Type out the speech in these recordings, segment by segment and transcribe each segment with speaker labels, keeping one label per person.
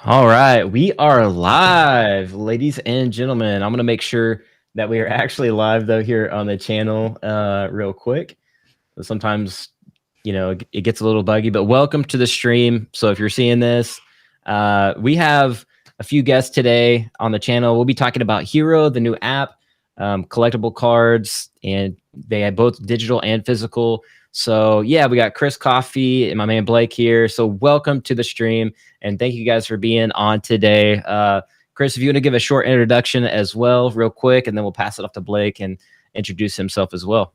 Speaker 1: All right, we are live, ladies and gentlemen. I'm gonna make sure that we are actually live though here on the channel, real quick. Sometimes, it gets a little buggy, but welcome to the stream. So if you're seeing this, we have a few guests today on the channel. We'll be talking about Hro, the new app, collectible cards, and they have both digital and physical. So yeah, we got Chris Coffee and my man Blake here. So welcome to the stream, and thank you guys for being on today. Chris, if you want to give a short introduction as well, real quick, and then we'll pass it off to Blake and introduce himself as well.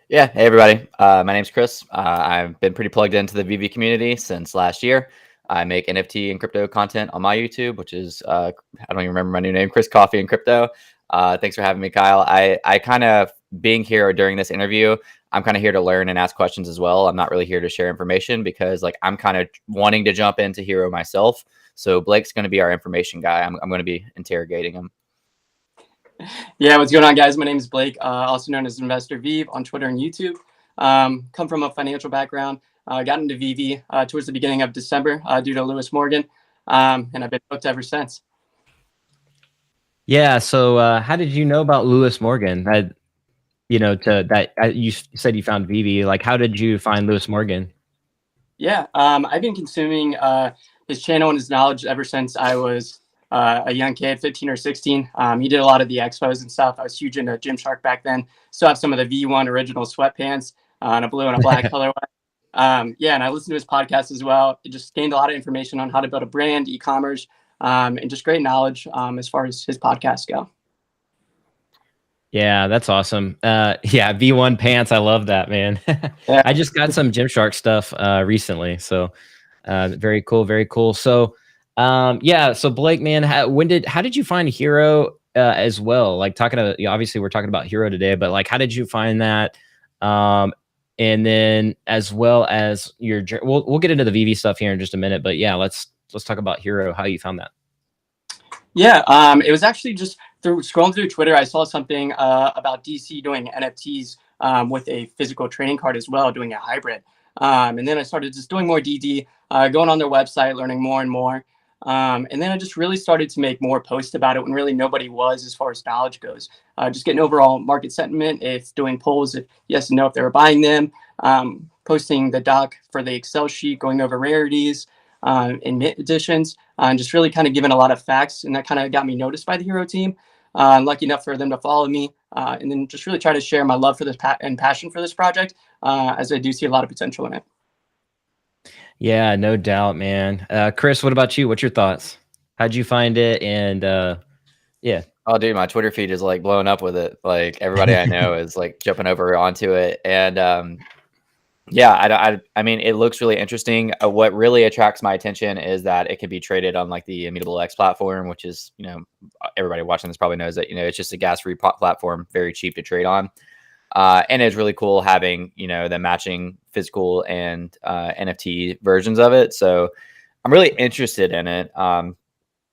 Speaker 2: Yeah, hey everybody. My name's Chris. I've been pretty plugged into the VeVe community since last year. I make NFT and crypto content on my YouTube, which is I don't even remember my new name, Chris Coffee and Crypto. Thanks for having me, Kyle. I kind of being here during this interview, I'm kind of here to learn and ask questions as well. I'm not really here to share information because I'm kind of wanting to jump into Hro myself. So Blake's going to be our information guy. I'm going to be interrogating him.
Speaker 3: Yeah, what's going on, guys? My name is Blake, also known as Investor VeVe on Twitter and YouTube. Come from a financial background. Got into VeVe towards the beginning of December due to Lewis Morgan, and I've been hooked ever since.
Speaker 1: Yeah. So how did you know about Lewis Morgan? You said you found VeVe. Like, how did you find Lewis Morgan?
Speaker 3: Yeah, I've been consuming his channel and his knowledge ever since I was a young kid, 15 or 16. He did a lot of the expos and stuff. I was huge into Gymshark back then. Still have some of the V1 original sweatpants and a blue and a black colorway. Yeah, and I listened to his podcast as well. It just gained a lot of information on how to build a brand, e-commerce, and just great knowledge as far as his podcasts go.
Speaker 1: Yeah, that's awesome. Yeah, V1 pants. I love that, man.
Speaker 3: Yeah.
Speaker 1: I just got some Gymshark stuff recently. So very cool, very cool. So yeah, so Blake, man, how did you find Hro as well? Like talking about, obviously we're talking about Hro today, but like, how did you find that? And then as well as we'll get into the VeVe stuff here in just a minute, but yeah, let's talk about Hro, how you found that.
Speaker 3: Yeah, it was actually just through scrolling through Twitter. I saw something about DC doing NFTs with a physical trading card as well, doing a hybrid. And then I started just doing more DD, going on their website, learning more and more. And then I just really started to make more posts about it when really nobody was as far as knowledge goes. Just getting overall market sentiment, if doing polls, if yes and no, if they were buying them, posting the doc for the Excel sheet, going over rarities and mint editions, and just really kind of giving a lot of facts. And that kind of got me noticed by the Hro team. Lucky enough for them to follow me, and then just really try to share my love for this and passion for this project, as I do see a lot of potential in it.
Speaker 1: Yeah, no doubt, man. Chris, what about you? What's your thoughts? How'd you find it? And yeah.
Speaker 2: Oh, dude, my Twitter feed is like blowing up with it. Like everybody I know is like jumping over onto it. And yeah, I mean, it looks really interesting. What really attracts my attention is that it can be traded on like the Immutable X platform, which is, everybody watching this probably knows that, it's just a gas-free platform, very cheap to trade on. And it's really cool having, the matching physical and NFT versions of it. So I'm really interested in it. One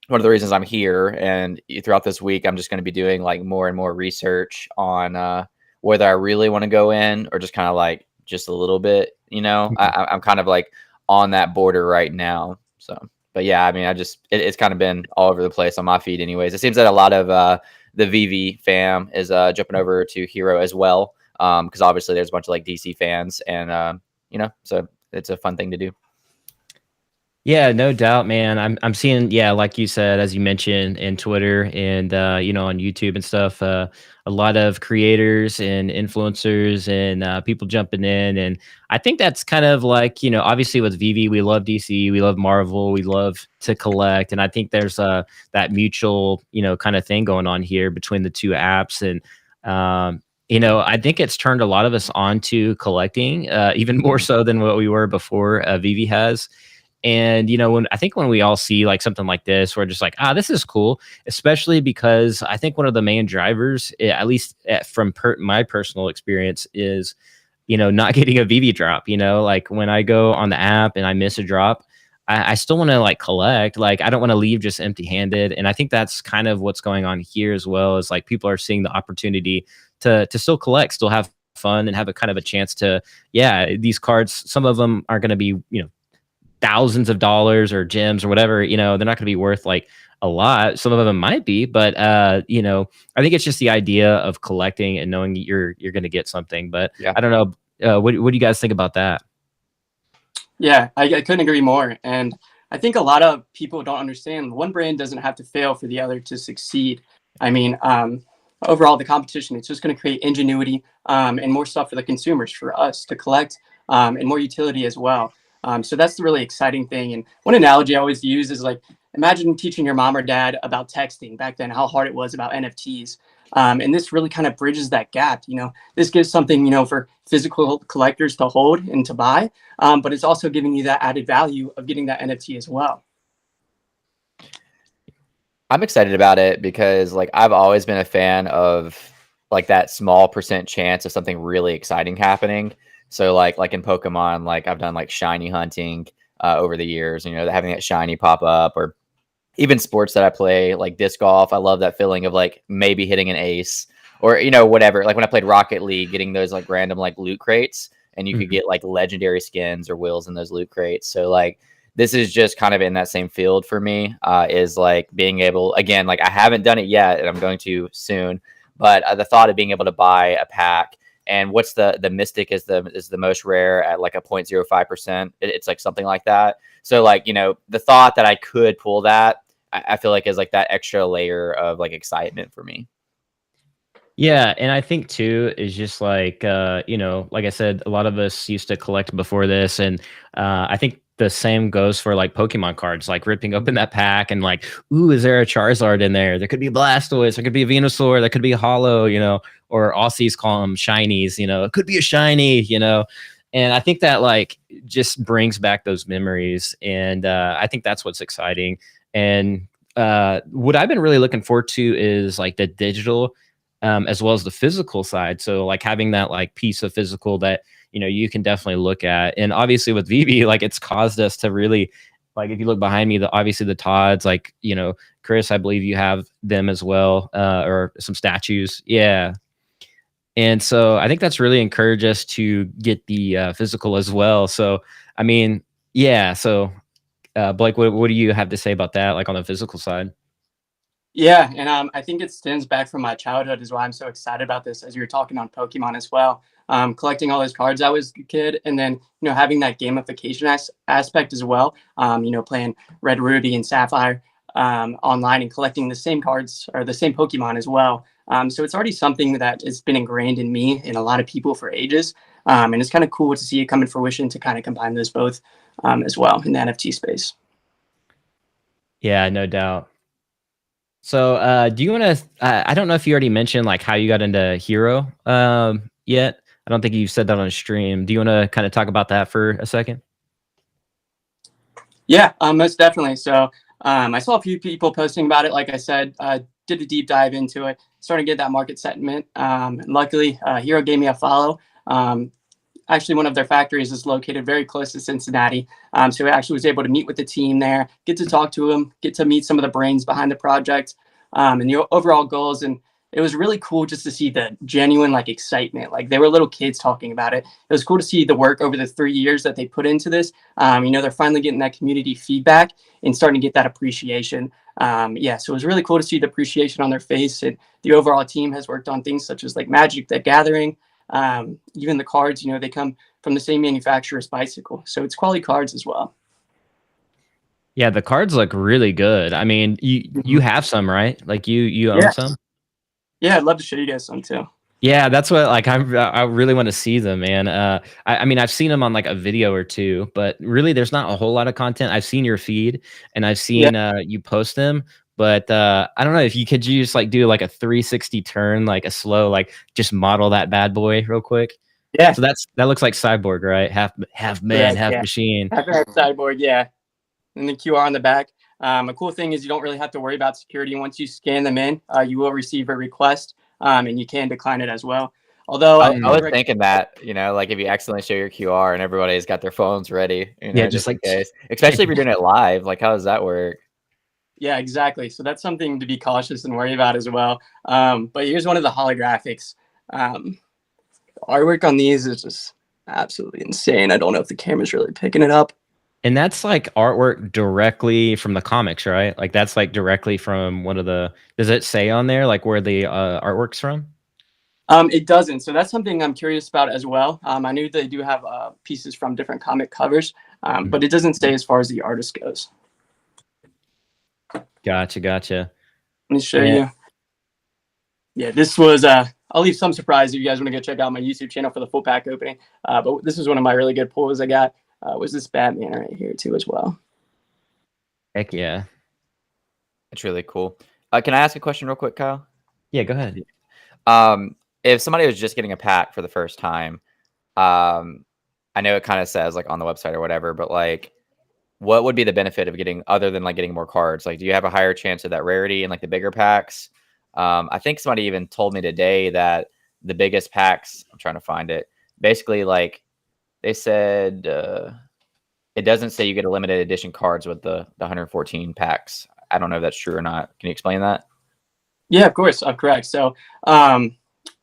Speaker 2: of the reasons I'm here and throughout this week, I'm just going to be doing like more and more research on whether I really want to go in or just kind of like just a little bit, I'm kind of like on that border right now. So, but yeah, I mean, it's kind of been all over the place on my feed anyways. It seems that a lot of the VeVe fam is jumping over to Hro as well. Because obviously there's a bunch of like DC fans and, so it's a fun thing to do.
Speaker 1: Yeah, no doubt, man. I'm seeing, yeah, like you said, as you mentioned, in Twitter and on YouTube and stuff, a lot of creators and influencers and people jumping in, and I think that's kind of like, obviously with VeVe, we love DC, we love Marvel, we love to collect, and I think there's that mutual, kind of thing going on here between the two apps, and I think it's turned a lot of us onto collecting, even more so than what we were before VeVe has. And, when we all see like something like this, we're just like, this is cool, especially because I think one of the main drivers, at least from my personal experience, is, not getting a VeVe drop. Like when I go on the app and I miss a drop, I still want to like collect. Like I don't want to leave just empty handed. And I think that's kind of what's going on here as well, is like people are seeing the opportunity to still collect, still have fun, and have a kind of a chance to, these cards, some of them are going to be, thousands of dollars or gems or whatever, you know, they're not going to be worth like a lot. Some of them might be, but you know, I think it's just the idea of collecting and knowing you're going to get something. But
Speaker 2: Yeah.
Speaker 1: I don't know. What do you guys think about that?
Speaker 3: Yeah, I couldn't agree more. And I think a lot of people don't understand one brand doesn't have to fail for the other to succeed. I mean, overall, the competition, it's just going to create ingenuity and more stuff for the consumers, for us to collect, and more utility as well. So that's the really exciting thing. And one analogy I always use is like, imagine teaching your mom or dad about texting back then, how hard it was about NFTs. And this really kind of bridges that gap. You know, this gives something, you know, for physical collectors to hold and to buy, but it's also giving you that added value of getting that NFT as well.
Speaker 2: I'm excited about it because like I've always been a fan of like that small percent chance of something really exciting happening. So like in Pokemon, like I've done like shiny hunting over the years, you know, having that shiny pop up, or even sports that I play, like disc golf. I love that feeling of like maybe hitting an ace, or, you know, whatever. Like when I played Rocket League, getting those like random like loot crates, and you could get like legendary skins or wills in those loot crates. So like this is just kind of in that same field for me, is like being able, again, like I haven't done it yet and I'm going to soon, but the thought of being able to buy a pack, and what's the Mystic is the most rare at like a 0.05%. It's like something like that. So like, you know, the thought that I could pull that, I feel like is like that extra layer of like excitement for me.
Speaker 1: Yeah, and I think too is just like you know, like I said, a lot of us used to collect before this, and I think the same goes for like Pokemon cards, like ripping open that pack and like, ooh, is there a Charizard in there? There could be a Blastoise, there could be a Venusaur, there could be a Hollow, you know, or Aussies call them shinies, you know, it could be a shiny, you know. And I think that like just brings back those memories, and I think that's what's exciting. And what I've been really looking forward to is like the digital as well as the physical side. So like having that like piece of physical that, you know, you can definitely look at. And obviously with VeVe, like it's caused us to really, like, if you look behind me, obviously the Todds, like, you know, Chris, I believe you have them as well, or some statues. Yeah. And so I think that's really encouraged us to get the physical as well. So, I mean, yeah. So Blake, what do you have to say about that? Like on the physical side?
Speaker 3: Yeah, and I think it stems back from my childhood is why I'm so excited about this, as you were talking on Pokemon as well. Collecting all those cards I was a kid, and then, you know, having that gamification aspect as well. You know, playing Red Ruby and Sapphire online and collecting the same cards or the same Pokemon as well. So it's already something that has been ingrained in me and a lot of people for ages. And it's kind of cool to see it come in fruition to kind of combine those both as well in the NFT space.
Speaker 1: Yeah, no doubt. So, do you want to? I don't know if you already mentioned like how you got into Hro yet. I don't think you said that on stream. Do you want to kind of talk about that for a second?
Speaker 3: Yeah, most definitely. So I saw a few people posting about it. Like I said, did a deep dive into it, started to get that market sentiment. Luckily, Hro gave me a follow. Actually, one of their factories is located very close to Cincinnati. So I actually was able to meet with the team there, get to talk to them, get to meet some of the brains behind the project, and the overall goals. And it was really cool just to see the genuine like excitement. Like they were little kids talking about it. It was cool to see the work over the 3 years that they put into this. You know, they're finally getting that community feedback and starting to get that appreciation. Yeah, so it was really cool to see the appreciation on their face. And the overall team has worked on things such as like Magic the Gathering. Even the cards, you know, they come from the same manufacturer as Bicycle. So it's quality cards as well.
Speaker 1: Yeah, the cards look really good. I mean, you have some, right? Like you own
Speaker 3: Yeah.
Speaker 1: some?
Speaker 3: Yeah, I'd love to show you guys some too.
Speaker 1: Yeah, that's what like I really want to see them, man. I mean, I've seen them on like a video or two, but really, there's not a whole lot of content. I've seen your feed and I've seen you post them, but I don't know if you could just like do like a 360 turn, like a slow, like just model that bad boy real quick.
Speaker 3: Yeah.
Speaker 1: So that looks like Cyborg, right? Half man, half machine.
Speaker 3: Half Cyborg, yeah. And the QR on the back. A cool thing is you don't really have to worry about security. Once you scan them in, you will receive a request, and you can decline it as well. Although
Speaker 2: I was thinking that, you know, like if you accidentally show your QR and everybody's got their phones ready, you know,
Speaker 1: Yeah, just like
Speaker 2: in case. Especially if you're doing it live, like how does that work?
Speaker 3: Yeah, exactly. So that's something to be cautious and worry about as well. But here's one of the holographics. Artwork on these is just absolutely insane. I don't know if the camera's really picking it up.
Speaker 1: And that's like artwork directly from the comics, right? Like that's like directly from one of the. Does it say on there like where the artwork's from?
Speaker 3: It doesn't. So that's something I'm curious about as well. I knew they do have pieces from different comic covers, but it doesn't say as far as the artist goes.
Speaker 1: Gotcha, gotcha.
Speaker 3: Let me show
Speaker 1: Yeah.
Speaker 3: you. Yeah, this was, I'll leave some surprise if you guys want to go check out my YouTube channel for the full pack opening. But this was one of my really good pulls I got. Was this Batman right here too as well.
Speaker 1: Heck yeah.
Speaker 2: It's really cool. Can I ask a question real quick, Kyle?
Speaker 1: Yeah, go ahead.
Speaker 2: If somebody was just getting a pack for the first time, I know it kind of says like on the website or whatever, but like, what would be the benefit of getting, other than like getting more cards? Like, do you have a higher chance of that rarity in like the bigger packs? I think somebody even told me today that the biggest packs, I'm trying to find it, basically like they said it doesn't say you get a limited edition cards with the 114 packs. I don't know if that's true or not. Can you explain that?
Speaker 3: Yeah, of course. Correct. So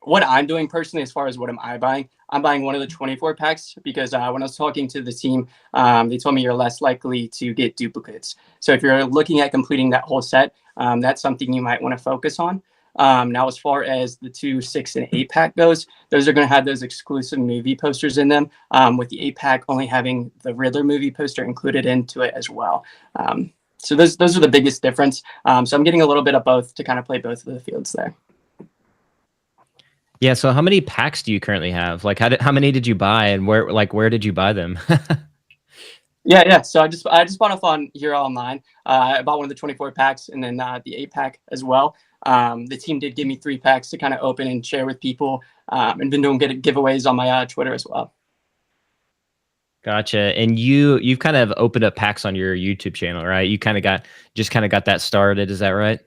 Speaker 3: what I'm doing personally, as far as what am I buying, I'm buying one of the 24 packs because when I was talking to the team, they told me you're less likely to get duplicates. So if you're looking at completing that whole set, that's something you might want to focus on. Now, as far as the 2, 6, and 8 pack goes, those are going to have those exclusive movie posters in them, with the 8 pack only having the Riddler movie poster included into it as well. So those are the biggest difference. So I'm getting a little bit of both to kind of play both of the fields there.
Speaker 1: Yeah. So how many packs do you currently have? Like how many did you buy and where did you buy them?
Speaker 3: Yeah. So I just bought off on Hro Online. I bought one of the 24 packs and then the 8 pack as well. The team did give me 3 packs to kind of open and share with people, and been doing good giveaways on my Twitter as well.
Speaker 1: Gotcha. And you've kind of opened up packs on your YouTube channel, right? You kind of got that started. Is that right?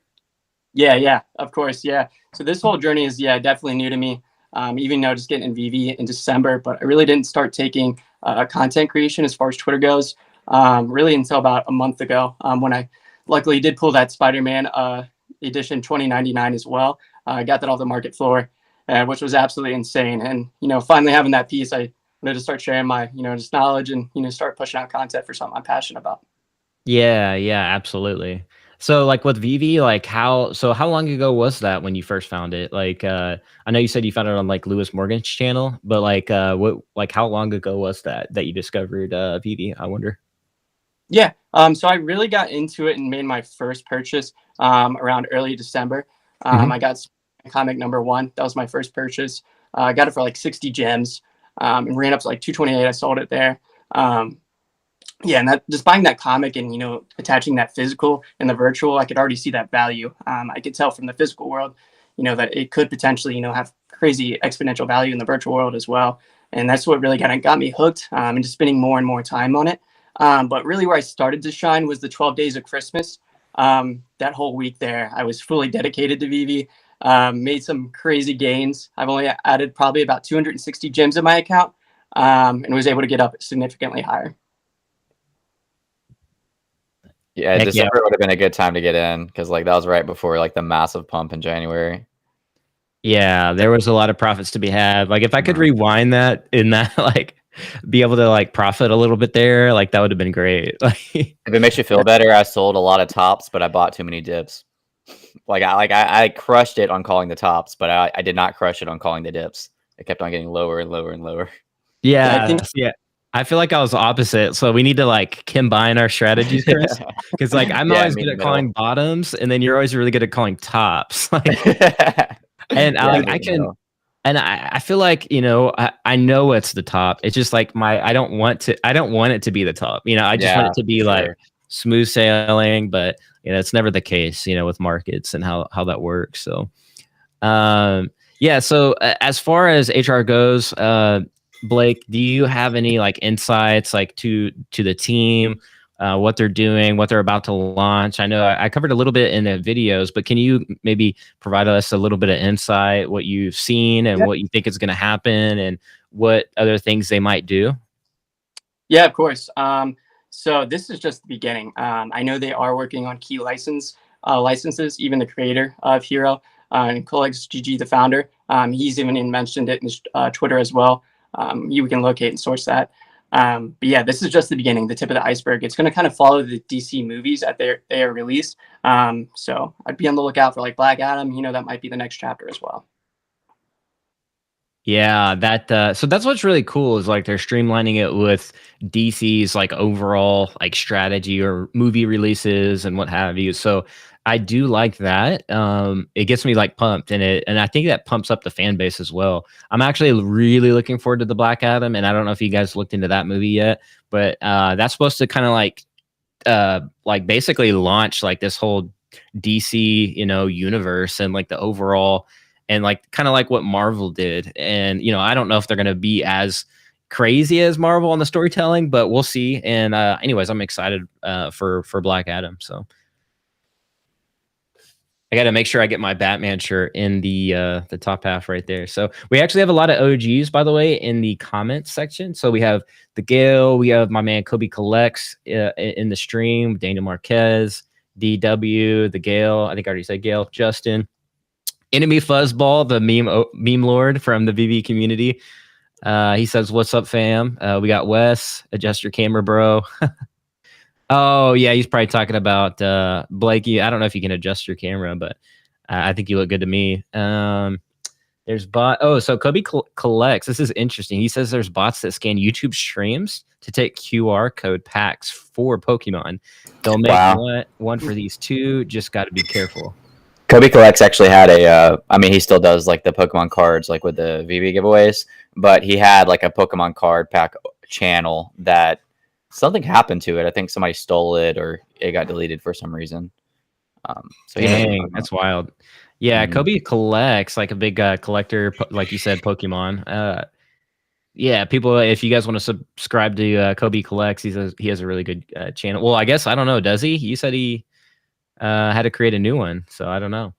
Speaker 3: Yeah, of course. Yeah. So this whole journey is, definitely new to me. Even though just getting in VeVe in December, but I really didn't start taking content creation as far as Twitter goes, really until about a month ago, when I luckily did pull that Spider-Man edition 2099 as well. I got that off the market floor, which was absolutely insane. And, finally having that piece, I wanted to start sharing my, just knowledge and, start pushing out content for something I'm passionate about.
Speaker 1: Yeah, absolutely. So like with VeVe, like how long ago was that when you first found it? Like I know you said you found it on like Lewis Morgan's channel, but like how long ago was that you discovered VeVe, I wonder?
Speaker 3: Yeah. So I really got into it and made my first purchase around early December. I got comic #1. That was my first purchase. I got it for like 60 gems, and ran up to like 228. I sold it there. And that just buying that comic and, attaching that physical and the virtual, I could already see that value. I could tell from the physical world, that it could potentially, have crazy exponential value in the virtual world as well. And that's what really kind of got me hooked, and just spending more and more time on it. But really where I started to shine was the 12 days of Christmas. That whole week there, I was fully dedicated to VeVe, made some crazy gains. I've only added probably about 260 gems in my account, and was able to get up significantly higher.
Speaker 2: Yeah, December would have been a good time to get in because like that was right before like the massive pump in January.
Speaker 1: Yeah, there was a lot of profits to be had. Like if I could rewind that in that, like be able to like profit a little bit there, like that would have been great. Like
Speaker 2: if it makes you feel better, I sold a lot of tops, but I bought too many dips. I crushed it on calling the tops, but I did not crush it on calling the dips. It kept on getting lower and lower and lower.
Speaker 1: Yeah, I feel like I was opposite. So we need to like combine our strategies, Chris. Because like I'm always good at calling bottoms, and then you're always really good at calling tops. Like, and I can, and I feel like I know it's the top. It's just like I don't want it to be the top. I just want it to be like smooth sailing, but it's never the case. With markets and how that works. So, So as far as HR goes, Blake, do you have any like insights like to the team, what they're doing, what they're about to launch? I know I covered a little bit in the videos, but can you maybe provide us a little bit of insight, what you've seen and what you think is going to happen and what other things they might do?
Speaker 3: Yeah, of course. So this is just the beginning. I know they are working on key licenses, even the creator of Hro, and Colex GG, the founder. He's even mentioned it in his Twitter as well. You can locate and source that. But yeah, this is just the beginning, the tip of the iceberg. It's going to kind of follow the DC movies at their release. So I'd be on the lookout for like Black Adam. That might be the next chapter as well.
Speaker 1: Yeah, so that's what's really cool is like they're streamlining it with DC's like overall like strategy or movie releases and what have you. So I do like that. It gets me like pumped and I think that pumps up the fan base as well. I'm actually really looking forward to the Black Adam, and I don't know if you guys looked into that movie yet, but that's supposed to kind of like basically launch like this whole DC, universe and like the overall and like kind of like what Marvel did. And I don't know if they're going to be as crazy as Marvel on the storytelling, but we'll see. And anyways, I'm excited for Black Adam. So I got to make sure I get my Batman shirt in the top half right there. So we actually have a lot of OGs, by the way, in the comments section. So we have the Gale, we have my man Kobe Collects in the stream, Daniel Marquez, DW, the Gale. I think I already said Gale, Justin. Enemy Fuzzball, the meme lord from the VeVe community. He says, "What's up, fam?" We got Wes. Adjust your camera, bro. Oh yeah, he's probably talking about Blakey. I don't know if you can adjust your camera, but I think you look good to me. There's bot. Oh, so Kobe collects. This is interesting. He says there's bots that scan YouTube streams to take QR code packs for Pokemon. They'll make one for these two. Just got to be careful.
Speaker 2: Kobe Collects actually had I mean, he still does like the Pokemon cards, like with the VeVe giveaways, but he had like a Pokemon card pack channel that something happened to it. I think somebody stole it or it got deleted for some reason. So
Speaker 1: dang, that's wild. Yeah, Kobe collects like a big collector, like you said, Pokemon. Yeah, people, if you guys want to subscribe to Kobe Collects, he has a really good channel. Well, I guess, I don't know, does he? You said he had to create a new one, so I don't know.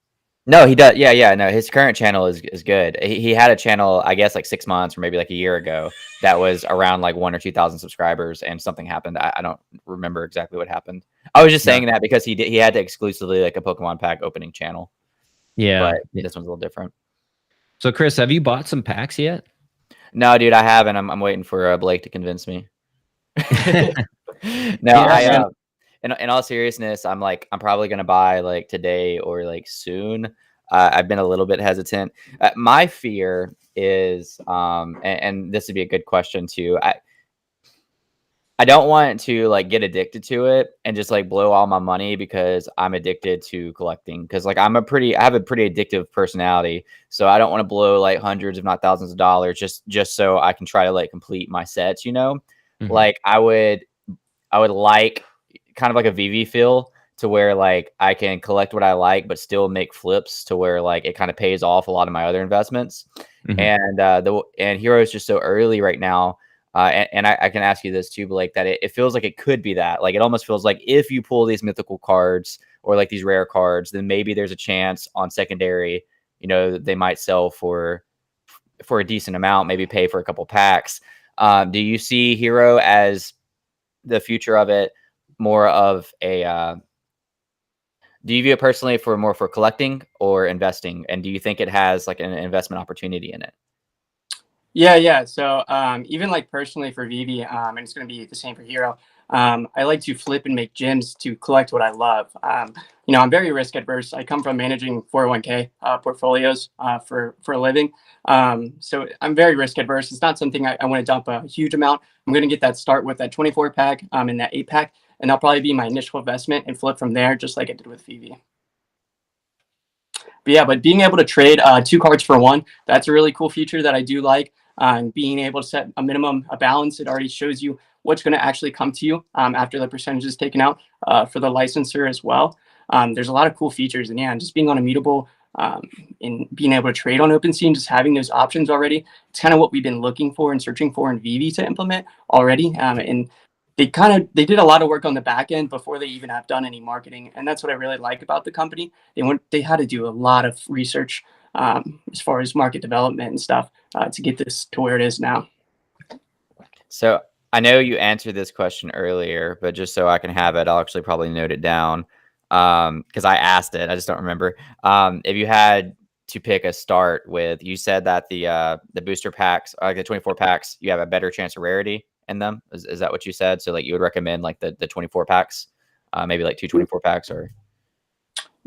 Speaker 2: No, he does. Yeah. No, his current channel is good. He had a channel, I guess, like 6 months or maybe like a year ago that was around like 1,000 or 2,000 subscribers, and something happened. I don't remember exactly what happened. I was just saying that because he had to exclusively like a Pokemon pack opening channel.
Speaker 1: Yeah,
Speaker 2: but this one's a little different. So,
Speaker 1: Chris, have you bought some packs yet?
Speaker 2: No, dude, I haven't. I'm waiting for Blake to convince me. No,
Speaker 1: Yeah,
Speaker 2: in all seriousness, I'm probably gonna buy like today or like soon. I've been a little bit hesitant. My fear is, and this would be a good question too. I don't want to like get addicted to it and just like blow all my money because I'm addicted to collecting. Because like I have a pretty addictive personality, so I don't want to blow like hundreds, if not thousands of dollars just so I can try to like complete my sets. Like I would like kind of like a VeVe feel to where like I can collect what I like, but still make flips to where like it kind of pays off a lot of my other investments. And Hro is just so early right now. And I can ask you this too, Blake, that it feels like it could be that. Like it almost feels like if you pull these mythical cards or like these rare cards, then maybe there's a chance on secondary, they might sell for a decent amount, maybe pay for a couple packs. Do you see Hro as the future of it? More of a do you view it personally more for collecting or investing? And do you think it has like an investment opportunity in it?
Speaker 3: Yeah. So even like personally for VeVe, and it's going to be the same for Hro. I like to flip and make gems to collect what I love. I'm very risk adverse. I come from managing 401k portfolios for a living. So I'm very risk adverse. It's not something I want to dump a huge amount. I'm going to get that start with that 24 pack and that 8 pack. And that'll probably be my initial investment and flip from there, just like I did with VeVe. But being able to trade 2 cards for 1, that's a really cool feature that I do like. And being able to set a balance, it already shows you what's going to actually come to you after the percentage is taken out for the licensor as well. There's a lot of cool features, and just being on Immutable and being able to trade on OpenSea, just having those options already, it's kind of what we've been looking for and searching for in VeVe to implement already. And they did a lot of work on the back end before they even have done any marketing, and that's what I really like about the company. They had to do a lot of research as far as market development and stuff to get this to where it is now. So
Speaker 2: I know you answered this question earlier, but just so I can have it, I'll actually probably note it down because I asked it. I just don't remember. If you had to pick a start with, you said that the booster packs, like the 24 packs, you have a better chance of rarity, in them. Is that what you said? So like you would recommend like the 24 packs, maybe like 2 24 packs, or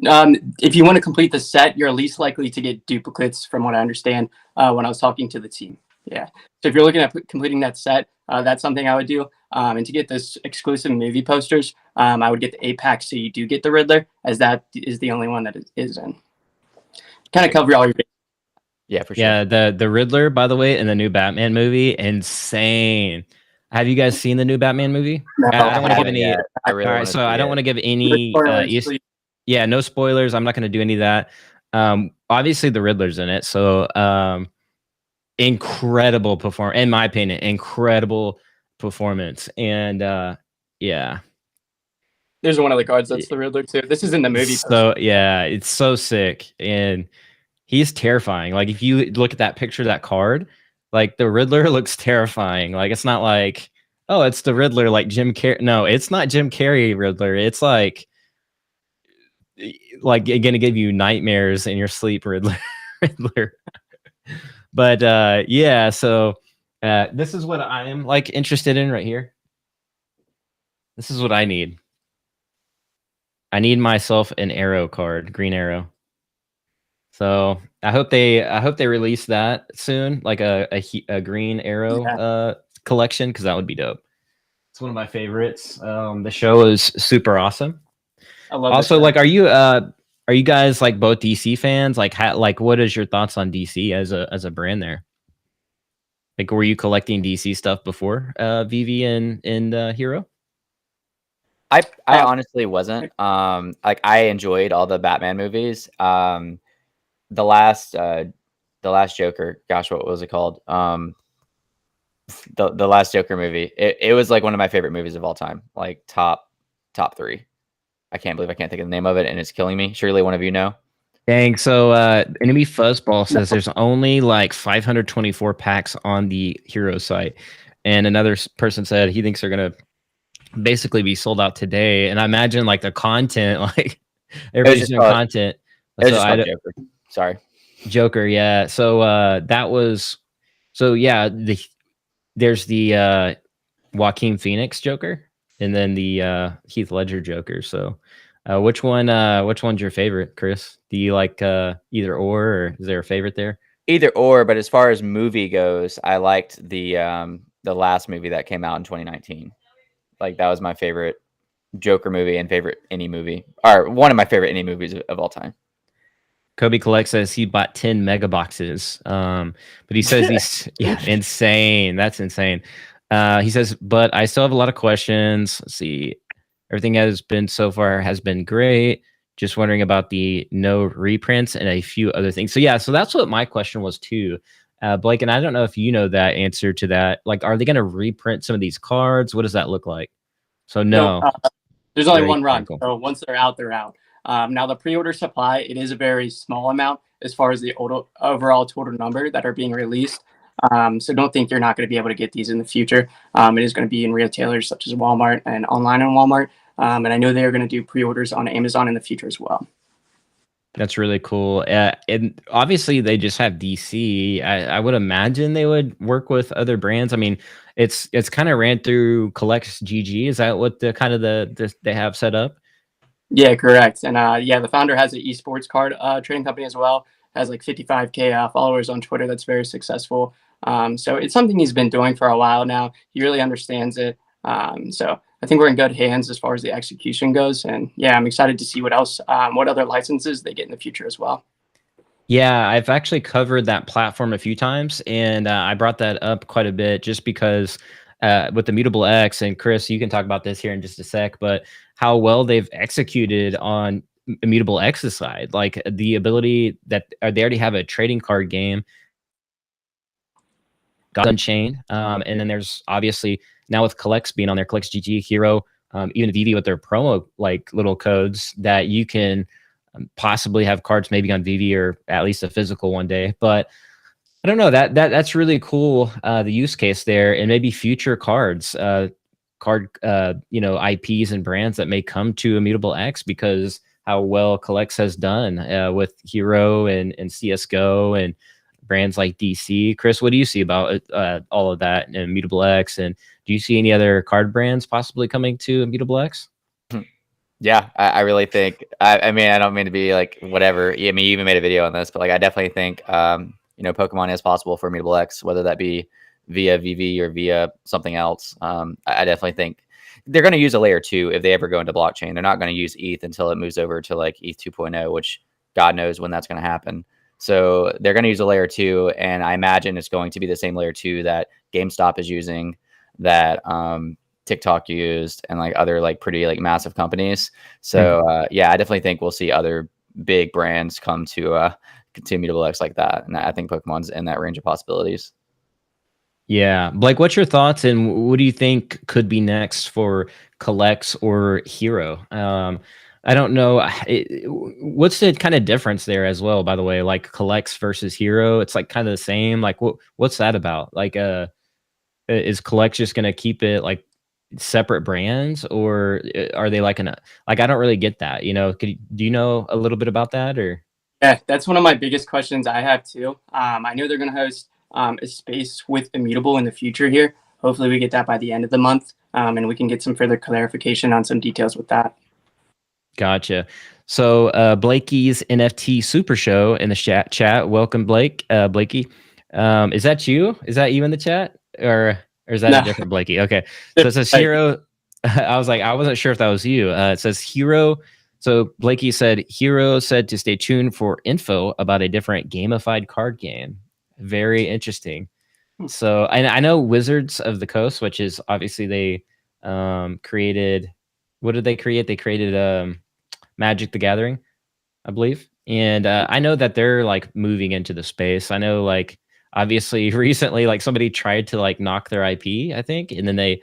Speaker 3: if you want to complete the set, you're least likely to get duplicates, from what I understand when I was talking to the team. Yeah. So if you're looking at completing that set, that's something I would do. And to get this exclusive movie posters, I would get the 8 packs, so you do get the Riddler, as that is the only one that is in. Kind of cover all your.
Speaker 2: Yeah, for sure.
Speaker 1: Yeah, the Riddler, by the way, in the new Batman movie, insane. Have you guys seen the new Batman movie?
Speaker 3: No,
Speaker 1: I don't want to give any.
Speaker 2: I really
Speaker 1: all right,
Speaker 2: wanna
Speaker 1: so I
Speaker 2: see
Speaker 1: don't
Speaker 2: it.
Speaker 1: want to give any. Yeah, no spoilers. I'm not going to do any of that. Obviously, the Riddler's in it, so incredible performance, in my opinion, incredible performance, and yeah.
Speaker 3: There's one of the cards that's the Riddler too. This is in the movie.
Speaker 1: So yeah, it's so sick, and he's terrifying. Like if you look at that picture, that card, like the Riddler looks terrifying. Like it's not like, oh, it's the Riddler, like Jim Carrey. No, it's not Jim Carrey Riddler. It's like gonna give you nightmares in your sleep, Riddler. Riddler. But yeah, so this is what I am like interested in right here. This is what I need. I need myself an Arrow card, Green Arrow. So I hope they release that soon, like a Green Arrow collection, because that would be dope. It's one of my favorites. The show is super awesome.
Speaker 3: I love
Speaker 1: also, like, are you guys like both DC fans? Like, what is your thoughts on DC as a brand there? Like, were you collecting DC stuff before VeVe and Hro?
Speaker 2: I honestly wasn't. Like I enjoyed all the Batman movies. The last Joker, gosh, what was it called? The last Joker movie. It was like one of my favorite movies of all time. Like top 3. I can't believe I can't think of the name of it, and it's killing me. Surely one of you know.
Speaker 1: Dang. So Enemy Fuzzball says there's only like 524 packs on the Hro site, and another person said he thinks they're gonna basically be sold out today. And I imagine like the content, like everybody's doing content.
Speaker 2: It was just Joker. Sorry,
Speaker 1: Joker. Yeah. So yeah. There's the Joaquin Phoenix Joker, and then the Heath Ledger Joker. So which one's your favorite, Chris? Do you like either or is there a favorite there?
Speaker 2: Either or, but as far as movie goes, I liked the last movie that came out in 2019. Like that was my favorite Joker movie and favorite any movie, or one of my favorite any movies of all time.
Speaker 1: Kobe Collect says he bought 10 mega boxes. But he says he's insane. That's insane. He says, but I still have a lot of questions. Let's see. Everything has been great. Just wondering about the no reprints and a few other things. So yeah, so that's what my question was too. Blake, and I don't know if you know that answer to that. Like, are they going to reprint some of these cards? What does that look like? So no.
Speaker 3: There's only one run. Cool. So once they're out, they're out. Now the pre-order supply, it is a very small amount as far as the overall total number that are being released. So don't think you're not going to be able to get these in the future. It is going to be in retailers such as Walmart and online on Walmart. And I know they're going to do pre-orders on Amazon in the future as well.
Speaker 1: That's really cool. And obviously they just have DC. I would imagine they would work with other brands. I mean, it's kind of ran through Collects GG. Is that what they have set up? Yeah,
Speaker 3: correct. And the founder has an esports card trading company as well. Has like 55K followers on Twitter. That's very successful. So it's something he's been doing for a while now. He really understands it. So I think we're in good hands as far as the execution goes. And yeah, I'm excited to see what else, what other licenses they get in the future as well.
Speaker 1: Yeah, I've actually covered that platform a few times, and I brought that up quite a bit just because with Immutable X, and Chris, you can talk about this here in just a sec, but how well they've executed on Immutable X's side, like the ability that they already have a trading card game, Unchained, and then there's obviously now with Collects being on there, Collects GG, Hro, even VeVe with their promo like little codes that you can possibly have cards maybe on VeVe or at least a physical one day. But I don't know, that's really cool, the use case there, and maybe future cards, IPs and brands that may come to Immutable X because how well Collects has done with Hro and CSGO and brands like DC. Chris, what do you see about all of that and Immutable X? And do you see any other card brands possibly coming to Immutable X?
Speaker 2: Yeah, I really think. I mean, I don't mean to be like whatever. I mean, you even made a video on this, but like, I definitely think, you know, Pokemon is possible for Immutable X, whether that be via VeVe or via something else. I definitely think they're going to use a layer 2 if they ever go into blockchain. They're not going to use ETH until it moves over to like ETH 2.0, which God knows when that's going to happen. So they're going to use a layer 2, and I imagine it's going to be the same layer 2 that GameStop is using, that TikTok used, and like other like pretty like massive companies. So yeah, I definitely think we'll see other big brands come to Immutable X like that, and I think Pokemon's in that range of possibilities.
Speaker 1: Yeah, Blake, what's your thoughts, and what do you think could be next for Collects or Hro? I don't know. What's the kind of difference there as well, by the way, like Collects versus Hro? It's like kind of the same. Like what's that about? Like is Collects just going to keep it like separate brands, or are they like I don't really get that, you know? Do you know a little bit about that? Or
Speaker 3: Yeah, that's one of my biggest questions I have too. I know they're going to host a space with Immutable in the future here. Hopefully we get that by the end of the month, and we can get some further clarification on some details with that.
Speaker 1: Gotcha. So Blakey's NFT Super Show in the chat. Welcome, Blake. Blakey, is that you? Is that you in the chat, or is that a different Blakey? Okay. So it says Hro. I was like, I wasn't sure if that was you. It says Hro. So Blakey said Hro said to stay tuned for info about a different gamified card game. Very interesting. So I know Wizards of the Coast, which is obviously they created. What did they create? They created Magic the Gathering, I believe. And I know that they're like moving into the space. I know like obviously recently like somebody tried to like knock their IP, I think, and then they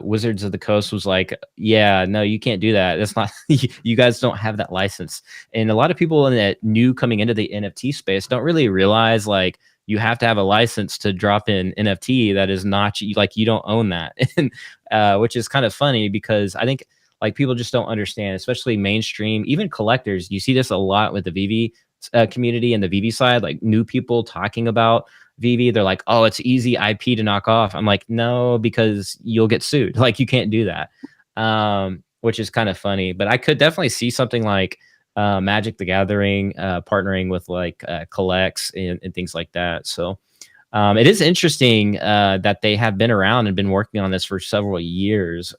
Speaker 1: Wizards of the Coast was like, yeah, no, you can't do that. That's not you guys don't have that license. And a lot of people in that new coming into the NFT space don't really realize like you have to have a license to drop in NFT that is not like you don't own that. And which is kind of funny because I think like people just don't understand, especially mainstream, even collectors. You see this a lot with the VeVe community and the VeVe side, like new people talking about VeVe. They're like, oh, it's easy IP to knock off. I'm like, no, because you'll get sued. Like you can't do that, which is kind of funny. But I could definitely see something like Magic the Gathering partnering with like Collects and things like that. So it is interesting that they have been around and been working on this for several years.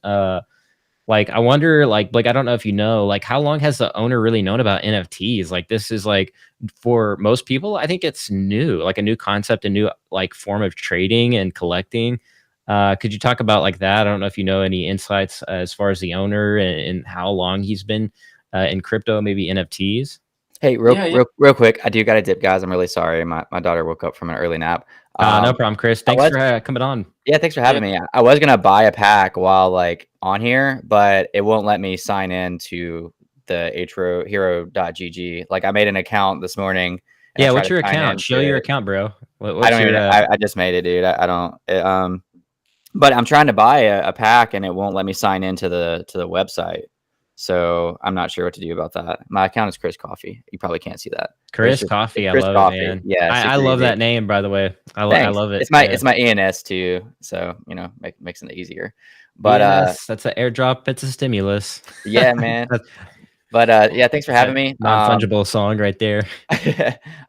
Speaker 1: Like, I wonder, like, I don't know if you know, like, how long has the owner really known about NFTs? Like, this is like, for most people, I think it's new, like a new concept, a new like form of trading and collecting. Could you talk about like that? I don't know if you know any insights as far as the owner and how long he's been in crypto, maybe NFTs.
Speaker 2: Hey, real quick, I do got to dip, guys. I'm really sorry. My daughter woke up from an early nap.
Speaker 1: No problem, Chris. Thanks for coming on.
Speaker 2: Yeah, thanks for having me. I was gonna buy a pack while like on here, but it won't let me sign in to the hro.gg. Like I made an account this morning.
Speaker 1: Yeah, what's your account? Show your account, bro.
Speaker 2: I don't even. I just made it, dude. I don't. But I'm trying to buy a pack and it won't let me sign into the website. So I'm not sure what to do about that. My account is Chris Coffee. You probably can't see that.
Speaker 1: Chris Coffee. I love it, man.
Speaker 2: Yeah,
Speaker 1: I love that name, by the way. I love it.
Speaker 2: It's my ENS too. So, you know, makes it easier. But
Speaker 1: yes, that's an airdrop. It's a stimulus.
Speaker 2: Yeah, man. But yeah, thanks for having me.
Speaker 1: Non-fungible song right there.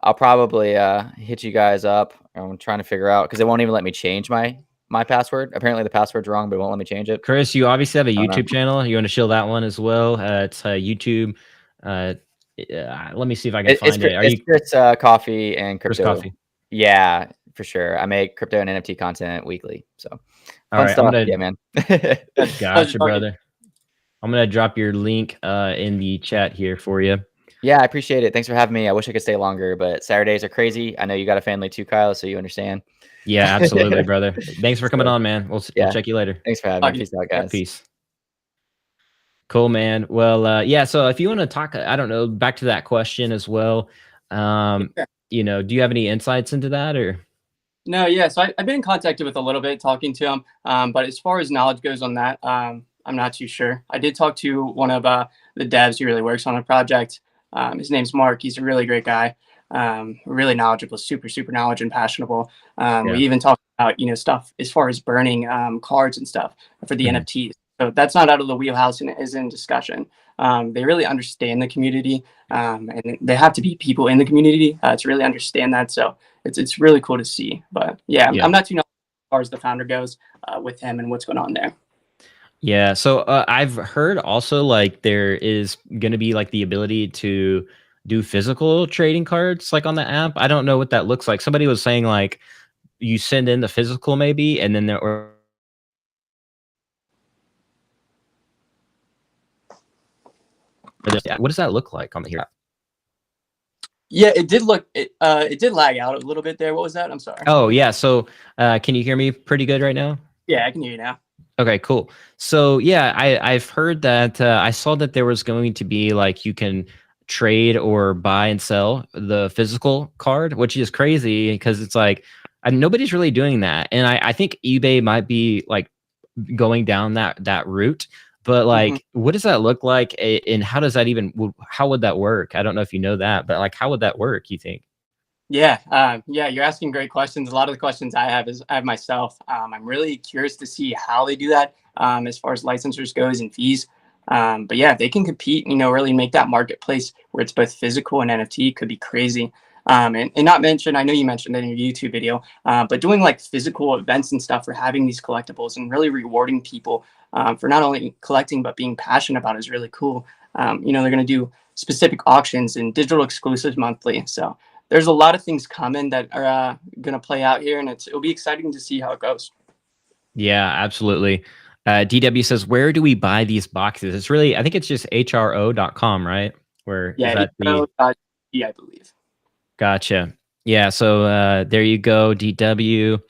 Speaker 2: I'll probably hit you guys up. I'm trying to figure out because it won't even let me change my password. Apparently the password's wrong, but it won't let me change it.
Speaker 1: Chris, you obviously have a YouTube channel. You want to show that one as well? It's YouTube. Let me see if I can find it.
Speaker 2: It's Chris Coffee and Crypto.
Speaker 1: Chris Coffee.
Speaker 2: Yeah, for sure. I make crypto and NFT content weekly. So
Speaker 1: all right,
Speaker 2: stuff. Yeah, man.
Speaker 1: Gotcha, brother. I'm gonna drop your link in the chat here for you.
Speaker 2: Yeah, I appreciate it. Thanks for having me. I wish I could stay longer, but Saturdays are crazy. I know you got a family too, Kyle, so you understand.
Speaker 1: Yeah, absolutely, brother. Thanks for coming on, man. We'll check you later.
Speaker 2: Thanks for having me. Peace out, guys.
Speaker 1: Peace. Cool, man. Well, yeah. So if you want to talk, I don't know, back to that question as well. You know, do you have any insights into that or?
Speaker 3: No, yeah. So I've been in contact with a little bit, talking to him. But as far as knowledge goes on that, I'm not too sure. I did talk to one of the devs who really works on a project. His name's Mark. He's a really great guy. really knowledgeable, super knowledgeable and passionable.
Speaker 1: Yeah.
Speaker 3: We even talked about, stuff as far as burning cards and stuff for the NFTs. So that's not out of the wheelhouse and is in discussion. They really understand the community, and they have to be people in the community to really understand that. So it's really cool to see. But yeah, I'm not too knowledgeable as far as the founder goes with him and what's going on there.
Speaker 1: Yeah, so I've heard also like there is going to be like the ability to do physical trading cards like on the app. I don't know what that looks like. Somebody was saying like you send in the physical maybe, and then there or what does that look like on the here?
Speaker 3: Yeah, it did look it did lag out a little bit there. What was that? I'm sorry.
Speaker 1: Oh yeah, so can you hear me pretty good right now?
Speaker 3: Yeah, I can hear you now.
Speaker 1: Okay, cool. So yeah, I've heard that I saw that there was going to be like you can trade or buy and sell the physical card, which is crazy because it's like nobody's really doing that, and I think eBay might be like going down that route. But like, what does that look like, and how does that even? How would that work? I don't know if you know that, but like, how would that work? You think?
Speaker 3: Yeah, you're asking great questions. A lot of the questions I have myself. I'm really curious to see how they do that as far as licensors goes and fees. But yeah, if they can compete, really make that marketplace where it's both physical and NFT could be crazy. And not mention, I know you mentioned it in your YouTube video, but doing like physical events and stuff for having these collectibles and really rewarding people for not only collecting but being passionate about it is really cool. They're going to do specific auctions and digital exclusives monthly. So there's a lot of things coming that are going to play out here, and it'll be exciting to see how it goes.
Speaker 1: Yeah, absolutely. DW says, where do we buy these boxes? It's really, I think it's just hro.com, right? Where
Speaker 3: yeah,
Speaker 1: is that the...
Speaker 3: I believe.
Speaker 1: Gotcha. Yeah, so there you go, DW.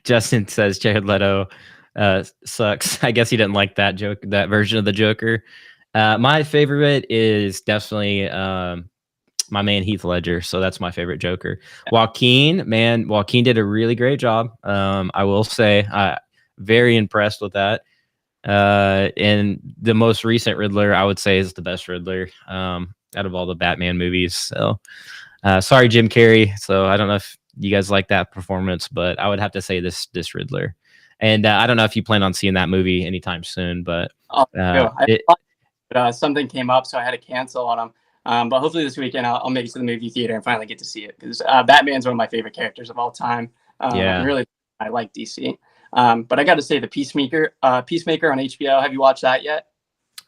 Speaker 1: Justin says Jared Leto sucks. I guess he didn't like that joke, that version of the Joker. My favorite is definitely my man Heath Ledger, so that's my favorite Joker. Joaquin did a really great job. I will say, very impressed with that. And the most recent Riddler, I would say, is the best Riddler out of all the Batman movies. So, sorry, Jim Carrey. So I don't know if you guys like that performance, but I would have to say this Riddler. And I don't know if you plan on seeing that movie anytime soon, but
Speaker 3: something came up, so I had to cancel on them. But hopefully this weekend I'll make it to the movie theater and finally get to see it because Batman's one of my favorite characters of all time. I like DC. But I got to say the Peacemaker on HBO. Have you watched that yet?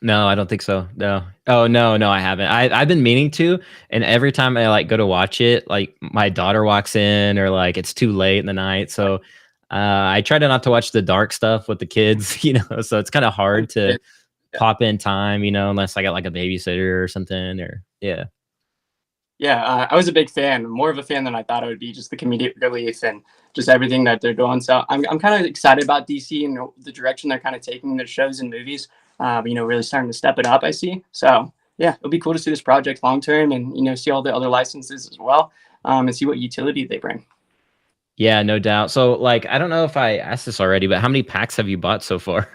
Speaker 1: No, I don't think so. No. Oh no, I haven't. I've been meaning to, and every time I like go to watch it, like my daughter walks in or like it's too late in the night. So I try to not to watch the dark stuff with the kids, so it's kind of hard to pop in time, unless I got like a babysitter or something or yeah.
Speaker 3: Yeah, I was a big fan, more of a fan than I thought I would be, just the comedic relief and just everything that they're doing. So I'm kind of excited about DC and the direction they're kind of taking their shows and movies, really starting to step it up, I see. So yeah, it'll be cool to see this project long term and, see all the other licenses as well and see what utility they bring.
Speaker 1: Yeah, no doubt. So like, I don't know if I asked this already, but how many packs have you bought so far?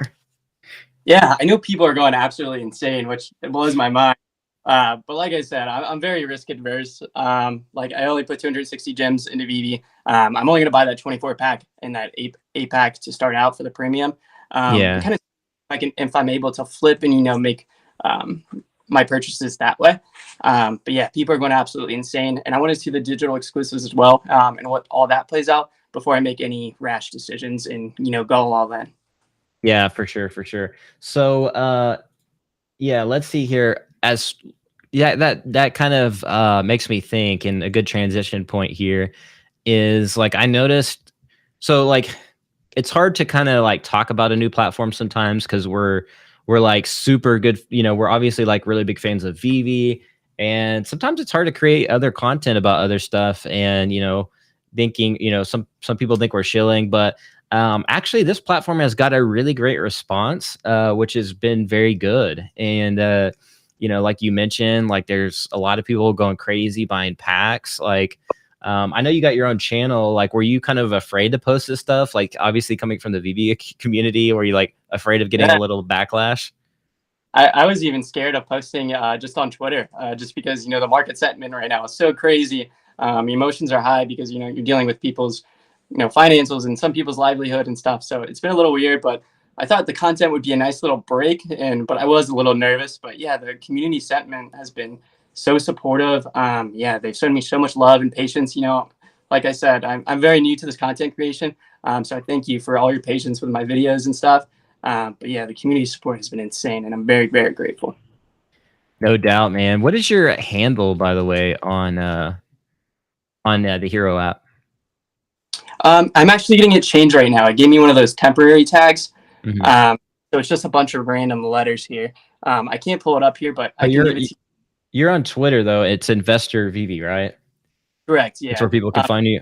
Speaker 3: Yeah, I know people are going absolutely insane, which blows my mind. But like I said, I'm very risk adverse. Like I only put 260 gems into VeVe. I'm only gonna buy that 24 pack and that eight pack to start out for the premium. Kind of if I'm able to flip and make my purchases that way. But yeah, people are going absolutely insane, and I want to see the digital exclusives as well, and what all that plays out before I make any rash decisions and go all in.
Speaker 1: Yeah, for sure. So yeah, let's see here. That kind of makes me think, and a good transition point here is like I noticed, so like it's hard to kind of like talk about a new platform sometimes because we're like super good, we're obviously like really big fans of VeVe, and sometimes it's hard to create other content about other stuff, and thinking, some people think we're shilling, but actually this platform has got a really great response, which has been very good. And like you mentioned, like there's a lot of people going crazy buying packs. Like I know you got your own channel. Like, were you kind of afraid to post this stuff? Like, obviously coming from the VeVe community, were you like afraid of getting a little backlash?
Speaker 3: I was even scared of posting just on Twitter, just because, the market sentiment right now is so crazy. Emotions are high because, you're dealing with people's, financials and some people's livelihood and stuff. So it's been a little weird, but I thought the content would be a nice little break, but I was a little nervous. But yeah, the community sentiment has been so supportive. Yeah, they've shown me so much love and patience. Like I said, I'm very new to this content creation, so I thank you for all your patience with my videos and stuff. But yeah, the community support has been insane, and I'm very, very grateful.
Speaker 1: No doubt, man. What is your handle, by the way, on the Hero app?
Speaker 3: I'm actually getting it changed right now. It gave me one of those temporary tags.
Speaker 1: Mhm.
Speaker 3: So it's just a bunch of random letters here. I can't pull it up here, but I can give it to you.
Speaker 1: You're on Twitter though. It's Investor VeVe, right?
Speaker 3: Correct.
Speaker 1: That's
Speaker 3: Yeah.
Speaker 1: where people can find you.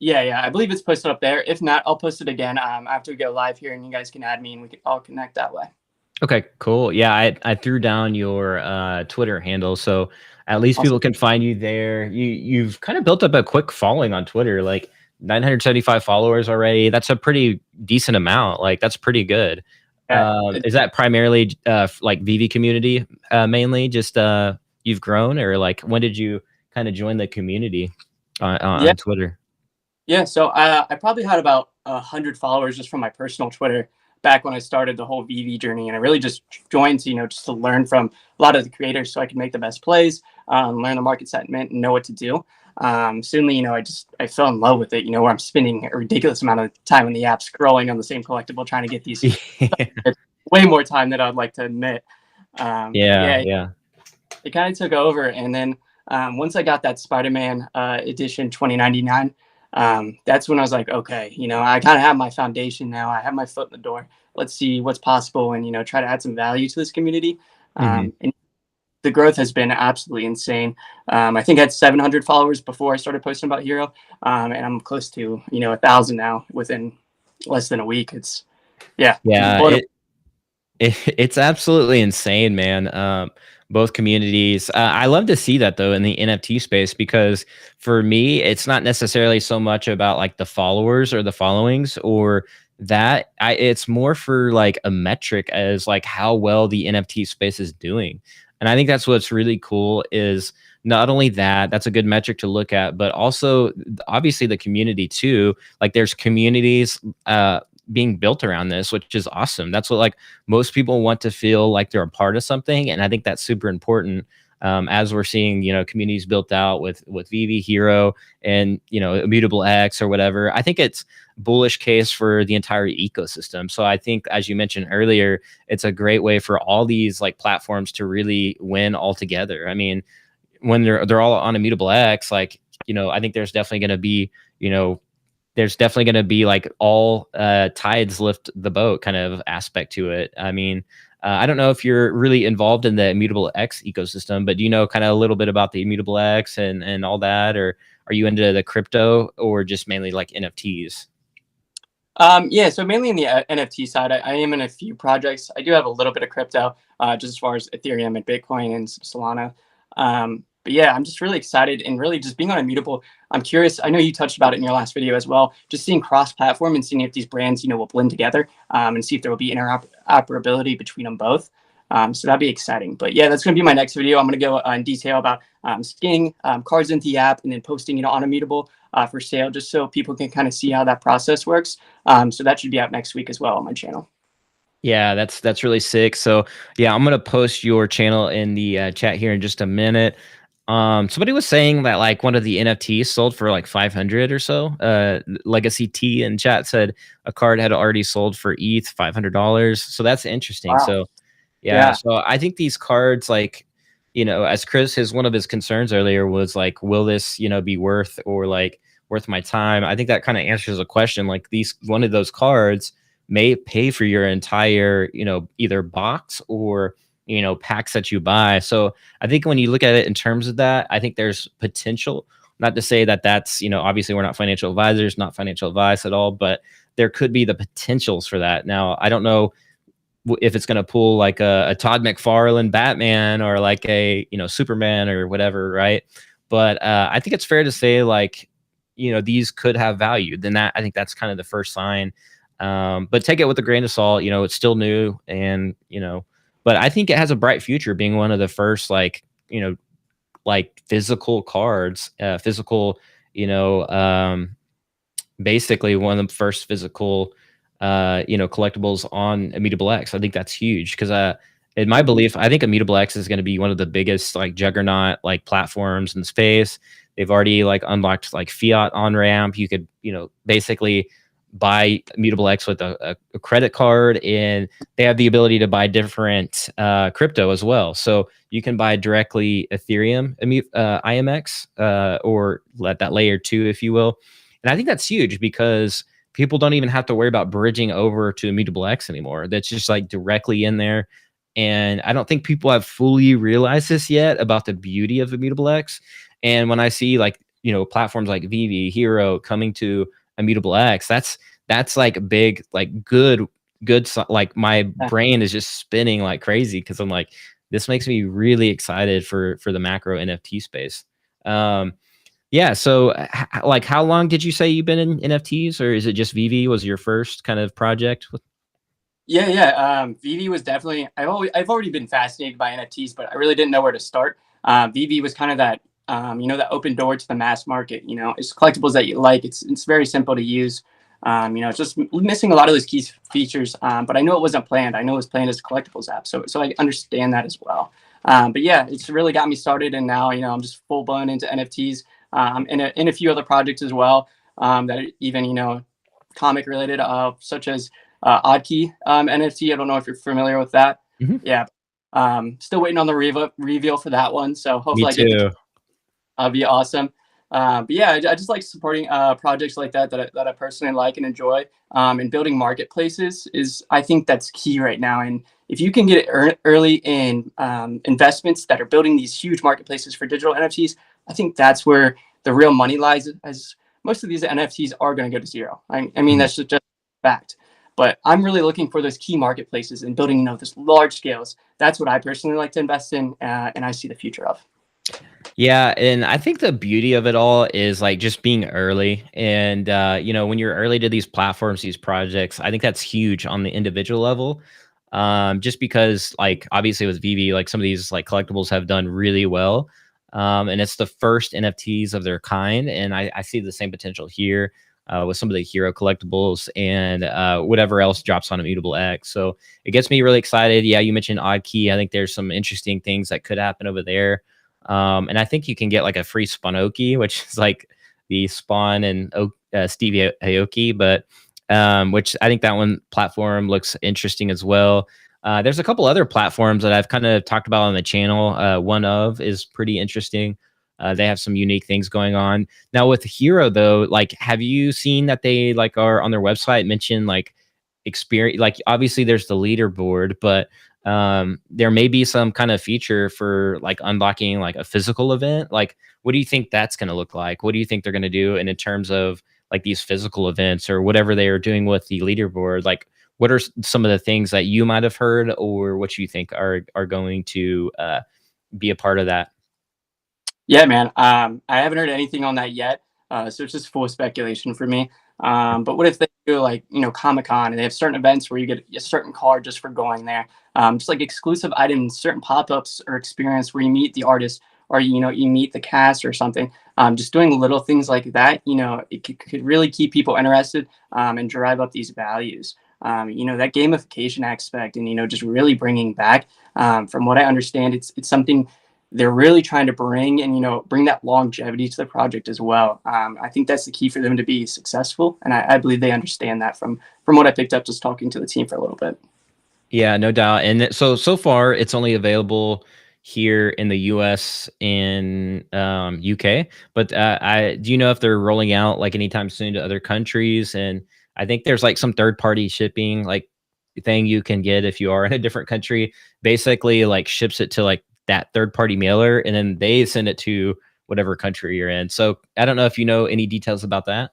Speaker 3: Yeah. I believe it's posted up there. If not, I'll post it again after we go live here, and you guys can add me, and we can all connect that way.
Speaker 1: Okay, cool. Yeah, I threw down your Twitter handle, so at least
Speaker 3: Awesome.
Speaker 1: people can find you there. You've kind of built up a quick following on Twitter, like 975 followers already. That's a pretty decent amount. Like that's pretty good. Is that primarily like VeVe community mainly? Just you've grown, or like when did you kind of join the community on Twitter?
Speaker 3: Yeah, so I probably had about 100 followers just from my personal Twitter back when I started the whole VeVe journey, and I really just joined to just to learn from a lot of the creators so I could make the best plays, learn the market sentiment, and know what to do. Suddenly, I fell in love with it. Where I'm spending a ridiculous amount of time on the app scrolling on the same collectible, trying to get these way more time than I'd like to admit.
Speaker 1: Yeah.
Speaker 3: It kind of took over, and then once I got that Spider-Man edition 2099. That's when I was like, okay, I kind of have my foundation now. I have my foot in the door. Let's see what's possible, and try to add some value to this community. And the growth has been absolutely insane. I think I had 700 followers before I started posting about Hero, and I'm close to 1,000 now within less than a week. It's
Speaker 1: it's absolutely insane, man. Both communities. I love to see that though in the NFT space, because for me, it's not necessarily so much about like the followers or the followings or that. It's more for like a metric as like how well the NFT space is doing. And I think that's what's really cool is not only that's a good metric to look at, but also obviously the community too. Like there's communities being built around this, which is awesome. That's what like most people want to feel like they're a part of something, and I think that's super important. As we're seeing, communities built out with VeVe, Hero, and Immutable X or whatever. I think it's bullish case for the entire ecosystem. So I think, as you mentioned earlier, it's a great way for all these like platforms to really win all together. I mean, when they're all on Immutable X, like I think there's definitely going to be like all tides lift the boat kind of aspect to it. I mean, I don't know if you're really involved in the Immutable X ecosystem, but do you know kind of a little bit about the Immutable X and all that, or are you into the crypto or just mainly like NFTs?
Speaker 3: Yeah, so mainly in the NFT side, I am in a few projects. I do have a little bit of crypto, just as far as Ethereum and Bitcoin and Solana. But yeah, I'm just really excited, and really just being on Immutable. I'm curious. I know you touched about it in your last video as well. Just seeing cross-platform and seeing if these brands, will blend together, and see if there will be interoperability between them both. So that'd be exciting. But yeah, that's going to be my next video. I'm going to go in detail about scanning cards into the app and then posting, on Immutable for sale, just so people can kind of see how that process works. So that should be out next week as well on my channel.
Speaker 1: Yeah, that's really sick. So yeah, I'm gonna post your channel in the chat here in just a minute. Somebody was saying that like one of the NFTs sold for like 500 or so. Legacy T in chat said a card had already sold for ETH $500. So that's interesting.
Speaker 3: Wow.
Speaker 1: So yeah, so I think these cards, like, as Chris, one of his concerns earlier was like, will this, be worth my time? I think that kind of answers the question. Like one of those cards may pay for your entire, either box or, packs that you buy. So I think when you look at it in terms of that, I think there's potential. Not to say that that's, obviously we're not financial advisors, not financial advice at all, but there could be the potentials for that. Now, I don't know if it's going to pull like a Todd McFarlane Batman or like a, Superman or whatever. Right. But I think it's fair to say like, these could have value. Then I think that's kind of the first sign. But take it with a grain of salt. It's still new, and but I think it has a bright future being one of the first, like, like physical cards, physical, you know, basically one of the first physical, collectibles on Immutable X. I think that's huge because, in my belief, I think Immutable X is going to be one of the biggest like juggernaut like platforms in space. They've already like unlocked like fiat on ramp. You could, basically buy Immutable X with a credit card, and they have the ability to buy different crypto as well. So you can buy directly Ethereum, IMX, or let that layer 2, if you will. And I think that's huge because people don't even have to worry about bridging over to Immutable X anymore. That's just like directly in there. And I don't think people have fully realized this yet about the beauty of Immutable X. And when I see like, platforms like VeVe, Hro coming to Immutable X, that's like big, like good, like my brain is just spinning like crazy because I'm like, this makes me really excited for the macro NFT space. Yeah. So, like, how long did you say you've been in NFTs, or is it just VeVe was your first kind of project?
Speaker 3: Yeah. VeVe was definitely. I've already been fascinated by NFTs, but I really didn't know where to start. VeVe was kind of that that open door to the mass market. It's collectibles that you like. It's very simple to use. It's just missing a lot of those key features. But I know it wasn't planned. I know it was planned as a collectibles app, so I understand that as well. But yeah, it's really got me started, and now I'm just full blown into NFTs. In a few other projects as well that are even comic related, such as Oddkey NFT. I don't know if you're familiar with that.
Speaker 1: Mhm.
Speaker 3: Yeah, still waiting on the reveal for that one. So hopefully
Speaker 1: Me
Speaker 3: I get
Speaker 1: too.
Speaker 3: that'll be awesome. But yeah, I just like supporting projects like that I personally like and enjoy. And building marketplaces I think that's key right now. And if you can get early in investments that are building these huge marketplaces for digital NFTs, I think that's where the real money lies, as most of these NFTs are going to go to zero. I mean, that's just a fact. But I'm really looking for those key marketplaces and building, this large scales. That's what I personally like to invest in, and I see the future of.
Speaker 1: Yeah, and I think the beauty of it all is like just being early. And when you're early to these platforms, these projects, I think that's huge on the individual level. Just because like obviously with VeVe, like some of these like collectibles have done really well. And it's the first NFTs of their kind. And I see the same potential here with some of the Hro collectibles and whatever else drops on Immutable X. So it gets me really excited. Yeah, you mentioned Oddkey. I think there's some interesting things that could happen over there. And I think you can get like a free Spawnoki, which is like the Spawn and Stevie Aoki, but which I think that one platform looks interesting as well. There's a couple other platforms that I've kind of talked about on the channel. One of is pretty interesting. They have some unique things going on. Now with Hro though, like, have you seen that they like are on their website mention like experience? Like obviously there's the leaderboard, but there may be some kind of feature for like unlocking like a physical event. Like, what do you think that's going to look like? What do you think they're going to do? And in terms of like these physical events or whatever they are doing with the leaderboard, like what are some of the things that you might have heard or what you think are going to be a part of that?
Speaker 3: Yeah, man. I haven't heard anything on that yet, so it's just full speculation for me. But what if they do like Comic-Con and they have certain events where you get a certain card just for going there? Just like exclusive items, certain pop-ups or experience where you meet the artist or you meet the cast or something. Just doing little things like that, it could really keep people interested and drive up these values. That gamification aspect and just really bringing back. From what I understand, it's something they're really trying to bring and bring that longevity to the project as well. I think that's the key for them to be successful, and I believe they understand that from what I picked up just talking to the team for a little bit.
Speaker 1: Yeah, no doubt. And so far it's only available here in the US and UK. But I do you know if they're rolling out like anytime soon to other countries? And I think there's like some third party shipping like thing you can get if you are in a different country. Basically, like ships it to like that third party mailer, and then they send it to whatever country you're in. So I don't know if you know any details about that.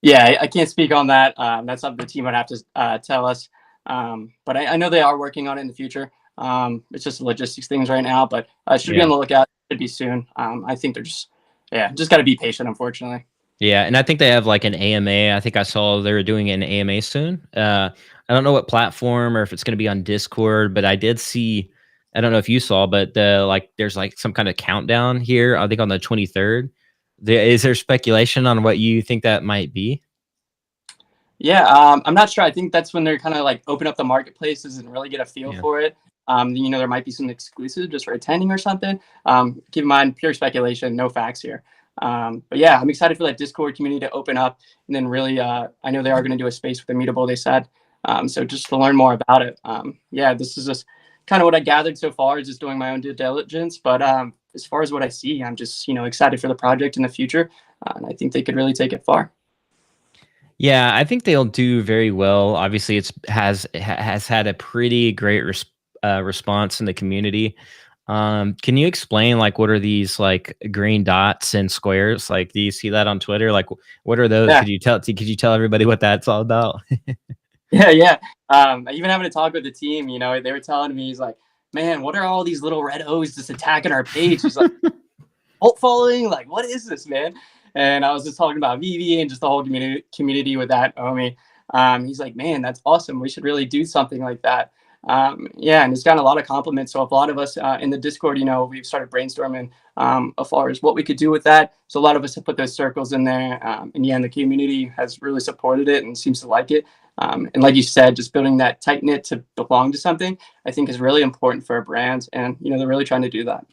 Speaker 3: Yeah, I can't speak on that. That's something the team would have to tell us. But I know they are working on it in the future. It's just logistics things right now, but I should be on the lookout. Should be soon. I think they're just got to be patient, unfortunately.
Speaker 1: Yeah, and I think they have like an AMA. I think I saw they're doing an AMA soon. I don't know what platform or if it's going to be on Discord, but I did see. I don't know if you saw, but there's like some kind of countdown here. I think on the 23rd. Is there speculation on what you think that might be?
Speaker 3: Yeah, I'm not sure. I think that's when they're kind of like open up the marketplaces and really get a feel
Speaker 1: Yeah.
Speaker 3: for it. There might be some exclusive just for attending or something. Keep in mind, pure speculation, no facts here. But yeah, I'm excited for that Discord community to open up, and then really, I know they are going to do a space with Immutable, they said. So just to learn more about it. Yeah, this is just kind of what I gathered so far, is just doing my own due diligence. But as far as what I see, I'm just excited for the project in the future, and I think they could really take it far.
Speaker 1: Yeah, I think they'll do very well. Obviously, has had a pretty great response in the community. Can you explain like what are these like green dots and squares? Like, do you see that on Twitter? Like, what are those?
Speaker 3: Yeah.
Speaker 1: Could you tell everybody what that's all about?
Speaker 3: Yeah. Even having a talk with the team, they were telling me, he's like, man, what are all these little red O's just attacking our page? He's like, cult following? Like, what is this, man? And I was just talking about VeVe and just the whole community with that homie. He's like, man, that's awesome. We should really do something like that. Yeah, and it's gotten a lot of compliments. So a lot of us in the Discord, we've started brainstorming as far as what we could do with that. So a lot of us have put those circles in there. And yeah, and the community has really supported it and seems to like it. And like you said, just building that tight knit to belong to something, I think is really important for a brand. And, they're really trying to do that.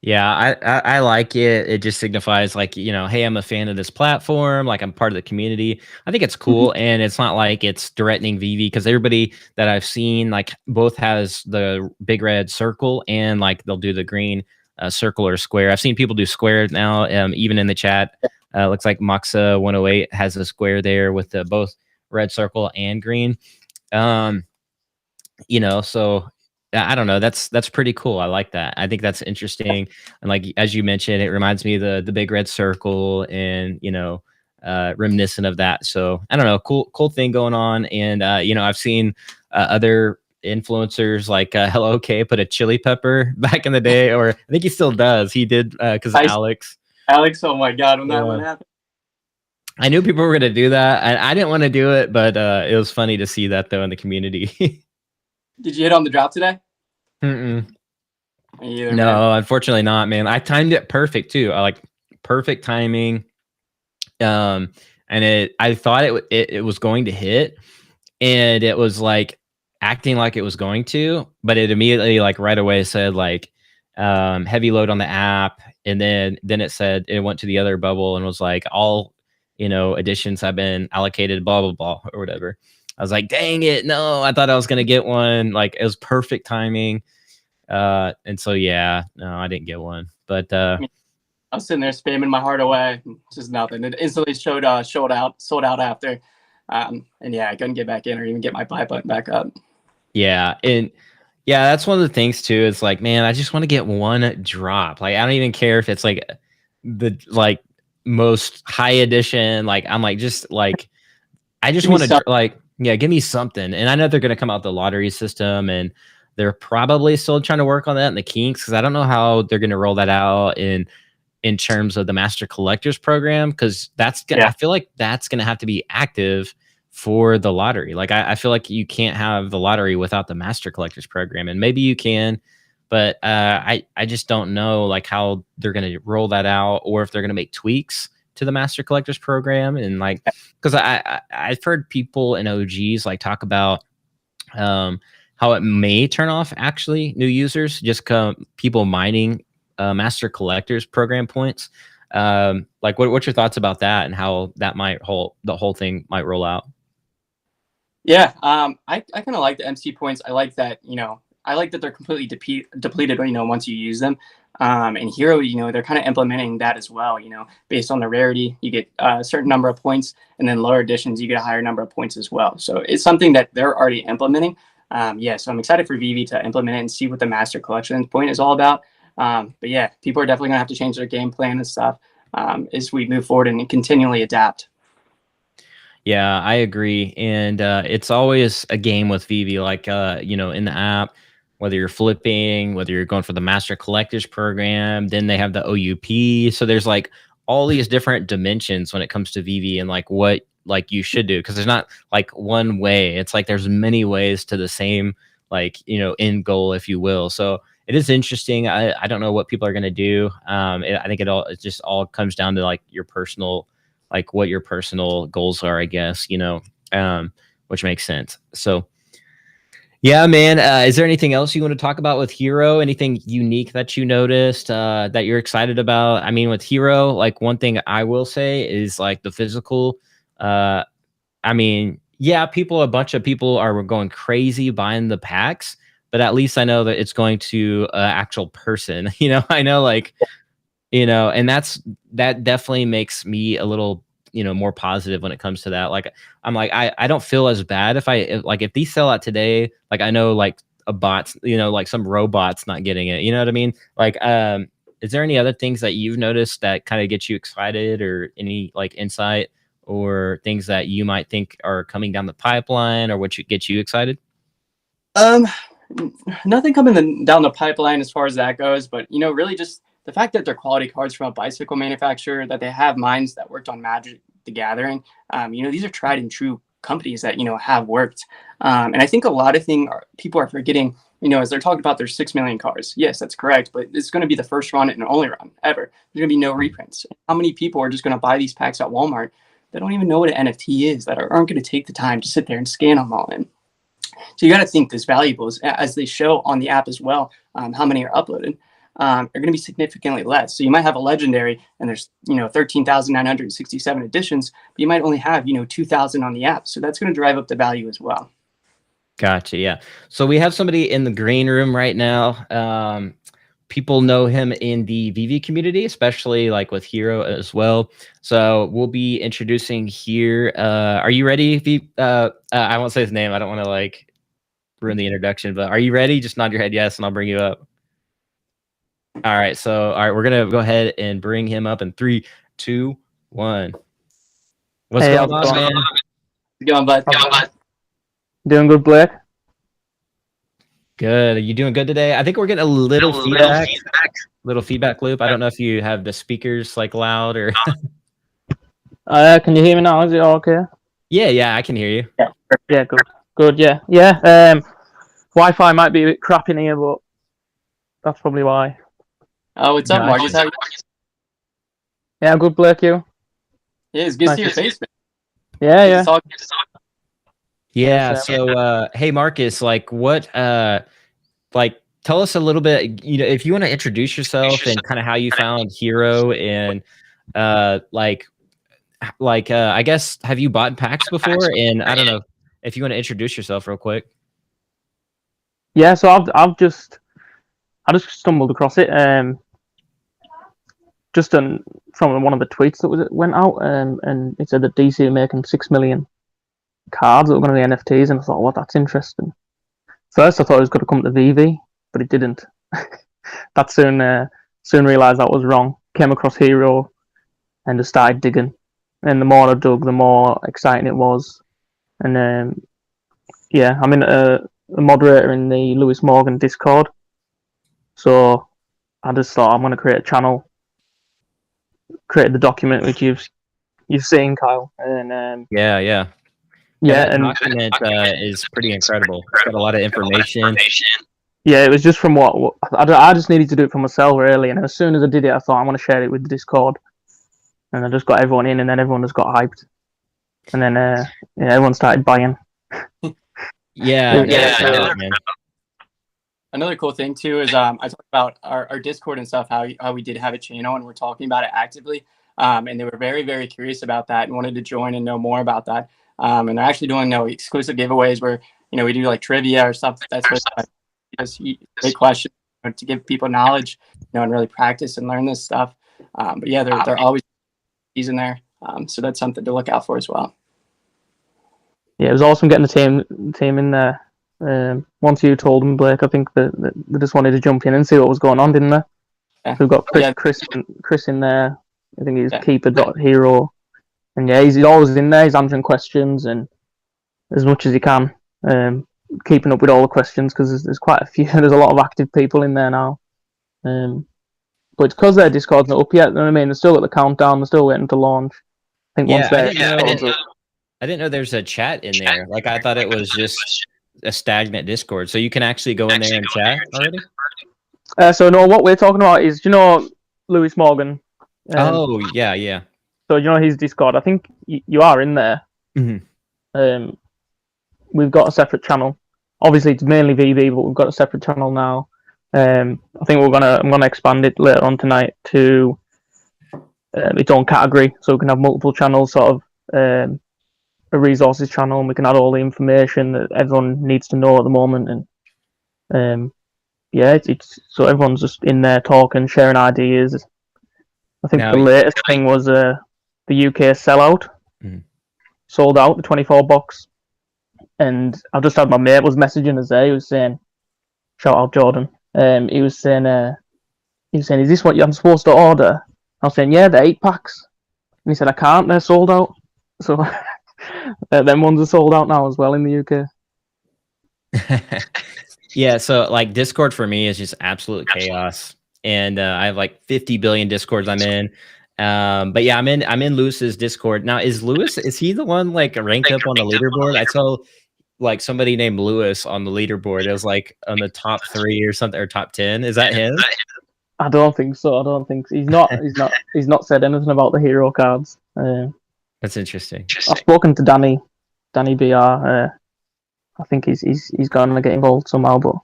Speaker 1: Yeah, I like it. It just signifies like, hey, I'm a fan of this platform. Like I'm part of the community. I think it's cool. And it's not like it's threatening VeVe, because everybody that I've seen, like both has the big red circle and like they'll do the green circle or square. I've seen people do square now, even in the chat. Looks like Moxa 108 has a square there with both red circle and green. So I don't know. That's pretty cool. I like that. I think that's interesting. And like as you mentioned, it reminds me of the big red circle, and reminiscent of that. So I don't know, cool thing going on. And I've seen other influencers like Hello K put a chili pepper back in the day, or I think he still does. He did because Alex.
Speaker 3: Oh my God, when that one happened.
Speaker 1: I knew people were gonna do that. I didn't want to do it, but it was funny to see that though in the community.
Speaker 3: Did you hit on the drop today?
Speaker 1: Mm-mm.
Speaker 3: Either,
Speaker 1: no,
Speaker 3: man.
Speaker 1: Unfortunately not, man. I timed it perfect too. I like perfect timing. And I thought it was going to hit, and it was like acting like it was going to, but it immediately like right away said like heavy load on the app, and then it said it went to the other bubble and was like all additions have been allocated, blah blah blah or whatever. I was like, dang it, no, I thought I was gonna get one. Like it was perfect timing. And so yeah, no, I didn't get one. But
Speaker 3: I was sitting there spamming my heart away, just nothing. It instantly sold out after. And yeah, I couldn't get back in or even get my buy button back up.
Speaker 1: Yeah, and yeah, that's one of the things too. It's like, man, I just want to get one drop. Like I don't even care if it's like the like most high edition. Like I'm like just like I just want to like, yeah, give me something. And I know they're going to come out the lottery system, and they're probably still trying to work on that in the kinks, because I don't know how they're going to roll that out in terms of the Master Collectors program, because that's gonna, I feel like that's going to have to be active for the lottery. Like I feel like you can't have the lottery without the Master Collectors program, and maybe you can, but I just don't know like how they're going to roll that out, or if they're going to make tweaks to the Master Collectors program. And like, because I've heard people and OGs like talk about how it may turn off actually new users, just people mining Master Collectors program points. Like what's your thoughts about that, and how that might the whole thing might roll out?
Speaker 3: Yeah, I kind of like the MC points. I like that, I like that they're completely depleted, once you use them. And Hro, they're kind of implementing that as well, based on the rarity, you get a certain number of points, and then lower editions, you get a higher number of points as well. So it's something that they're already implementing. So I'm excited for VeVe to implement it and see what the Master Collection point is all about. But yeah, people are definitely gonna have to change their game plan and stuff as we move forward and continually adapt.
Speaker 1: Yeah, I agree. And it's always a game with VeVe, like, in the app, whether you're flipping, whether you're going for the Master Collectors program, then they have the OUP. So there's like all these different dimensions when it comes to VeVe, and like what like you should do, because there's not like one way. It's like there's many ways to the same, like, you know, end goal, if you will. So it is interesting. I don't know what people are going to do. I think it just all comes down to like your personal, like what your personal goals are, I guess, you know, which makes sense. So yeah, man. Is there anything else you want to talk about with Hro? Anything unique that you noticed that you're excited about? I mean, with Hro, like one thing I will say is like the physical. I mean, yeah, a bunch of people are going crazy buying the packs, but at least I know that it's going to an actual person. You know, I know, like, you know, and that definitely makes me a little, you know, more positive when it comes to that. Like, I'm like, I don't feel as bad if these sell out today, like I know like a bot's, you know, like some robot's not getting it, you know what I mean? Like, is there any other things that you've noticed that kind of get you excited, or any like insight or things that you might think are coming down the pipeline, or what get you excited?
Speaker 3: Nothing coming down the pipeline as far as that goes, but you know, really just the fact that they're quality cards from a bicycle manufacturer, that they have minds that worked on Magic the Gathering. You know, these are tried and true companies that, you know, have worked. And I think a lot of people are forgetting, you know, as they're talking about their 6 million cards. Yes, that's correct, but it's going to be the first run and only run ever. There's going to be no reprints. How many people are just going to buy these packs at Walmart that don't even know what an NFT is, that aren't going to take the time to sit there and scan them all in? So you got to think this valuables, as they show on the app as well, how many are uploaded, are going to be significantly less. So you might have a legendary and there's, you know, 13,967 editions, but you might only have, you know, 2,000 on the app. So that's going to drive up the value as well.
Speaker 1: Gotcha. Yeah. So we have somebody in the green room right now. People know him in the VeVe community, especially like with Hro as well. So we'll be introducing here. Are you ready, V? I won't say his name. I don't want to like ruin the introduction, but are you ready? Just nod your head yes, and I'll bring you up. All right. So, all right, we're gonna go ahead and bring him up in 3, 2, 1. What's going on, man?
Speaker 3: Going, bud.
Speaker 4: Doing good, Blake?
Speaker 1: Good. Are you doing good today? I think we're getting a little feedback loop. I don't know if you have the speakers like loud or.
Speaker 4: Can you hear me now? Is it all okay?
Speaker 1: Yeah, I can hear you.
Speaker 4: Yeah, good. Yeah. Wi-Fi might be a bit crap in here, but that's probably why.
Speaker 3: Oh, what's up, Marcus? How are you?
Speaker 4: Yeah, good, Blake. You?
Speaker 3: Yeah, it's good to see your face, man.
Speaker 4: Yeah.
Speaker 1: Yeah. So, hey, Marcus, like, what, like, tell us a little bit. You know, if you want to introduce yourself and kind of how you found Hro, and I guess, have you bought packs before? And I don't know if you want to introduce yourself real quick.
Speaker 4: Yeah. So I just stumbled across it. Just from one of the tweets that went out, and it said that DC are making 6 million cards that were going to be NFTs, and I thought, well, that's interesting. First, I thought it was going to come to VeVe, but it didn't. That soon realised that was wrong. Came across Hro, and just started digging. And the more I dug, the more exciting it was. And I'm a moderator in the Lewis Morgan Discord, so I just thought I'm going to create a channel. Created the document which you've seen, Kyle, and
Speaker 1: Yeah, and document is pretty incredible. It's got a lot of information.
Speaker 4: Yeah, it was just from what I just needed to do it for myself, really. And as soon as I did it, I thought I want to share it with the Discord, and I just got everyone in, and then everyone just got hyped, and then everyone started buying.
Speaker 1: Yeah, man.
Speaker 3: Another cool thing too is I talked about our Discord and stuff, how we did have a channel and we're talking about it actively, and they were very, very curious about that and wanted to join and know more about that. And they're actually doing exclusive giveaways where, you know, we do like trivia or stuff. That's just great questions to give people knowledge, you know, and really practice and learn this stuff. But yeah, they're always in there, so that's something to look out for as well.
Speaker 4: Yeah, it was awesome getting the team in there. Once you told them, Blake, I think that they just wanted to jump in and see what was going on, didn't they?
Speaker 3: Yeah.
Speaker 4: So we've got Chris in there. I think he's keeper.hero. And yeah, he's always in there. He's answering questions and as much as he can, keeping up with all the questions because there's quite a few. There's a lot of active people in there now. But it's because their Discord's not up yet. You know what I mean? They're still at the countdown. They're still waiting to launch. I think once their Discord's up.
Speaker 1: I didn't know there's a chat in there. Like I thought it was just a stagnant Discord. So you can actually go in there and chat already.
Speaker 4: So no, what we're talking about is, you know, Lewis Morgan.
Speaker 1: Oh yeah, yeah.
Speaker 4: So you know his Discord. I think you are in there.
Speaker 1: Mm-hmm.
Speaker 4: We've got a separate channel. Obviously, it's mainly VeVe, but we've got a separate channel now. I think I'm gonna expand it later on tonight to its own category, so we can have multiple channels, sort of a resources channel, and we can add all the information that everyone needs to know at the moment. And yeah, it's so everyone's just in there talking, sharing ideas. I think
Speaker 1: Now,
Speaker 4: the latest thing was the UK sellout, sold out the 24 box, and I just had my mate was messaging us there. He was saying, "Shout out Jordan." He was saying, "Is this what I'm supposed to order?" I was saying, "Yeah, they're 8 packs," and he said, "I can't. They're sold out." So them ones are sold out now as well in the UK.
Speaker 1: Yeah, so like Discord for me is just absolute chaos, and I have like 50 billion Discords I'm in. But yeah, I'm in Lewis's Discord now. Is he the one like ranked up on the leaderboard? I saw like somebody named Lewis on the leaderboard. It was like on the top 3 or something, or top 10. Is that him?
Speaker 4: I don't think so. I don't think so. He's not. He's not said anything about the hero cards.
Speaker 1: That's interesting.
Speaker 4: I've spoken to Danny BR. I think he's going to get involved somehow, but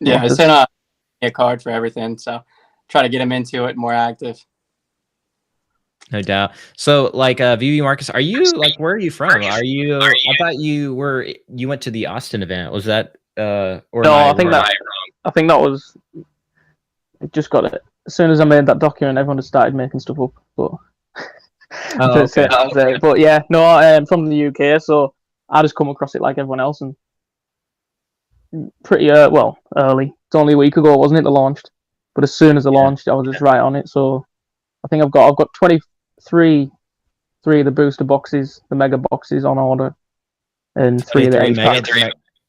Speaker 3: yeah, I sent a card for everything, so try to get him into it, more active.
Speaker 1: No doubt. So like VeVe Marcus, are you like, where are you from? Are you I thought you went to the Austin event. Was that or
Speaker 4: no, I think that was it. Just got it as soon as I made that document. Everyone just started making stuff up, but but yeah, no, I'm from the UK, so I just come across it like everyone else, and pretty early. It's only a week ago, wasn't it? They launched, but as soon as they launched, I was just right on it. So I think I've got 23 of the booster boxes, the mega boxes on order, and 3 of the 8 packs.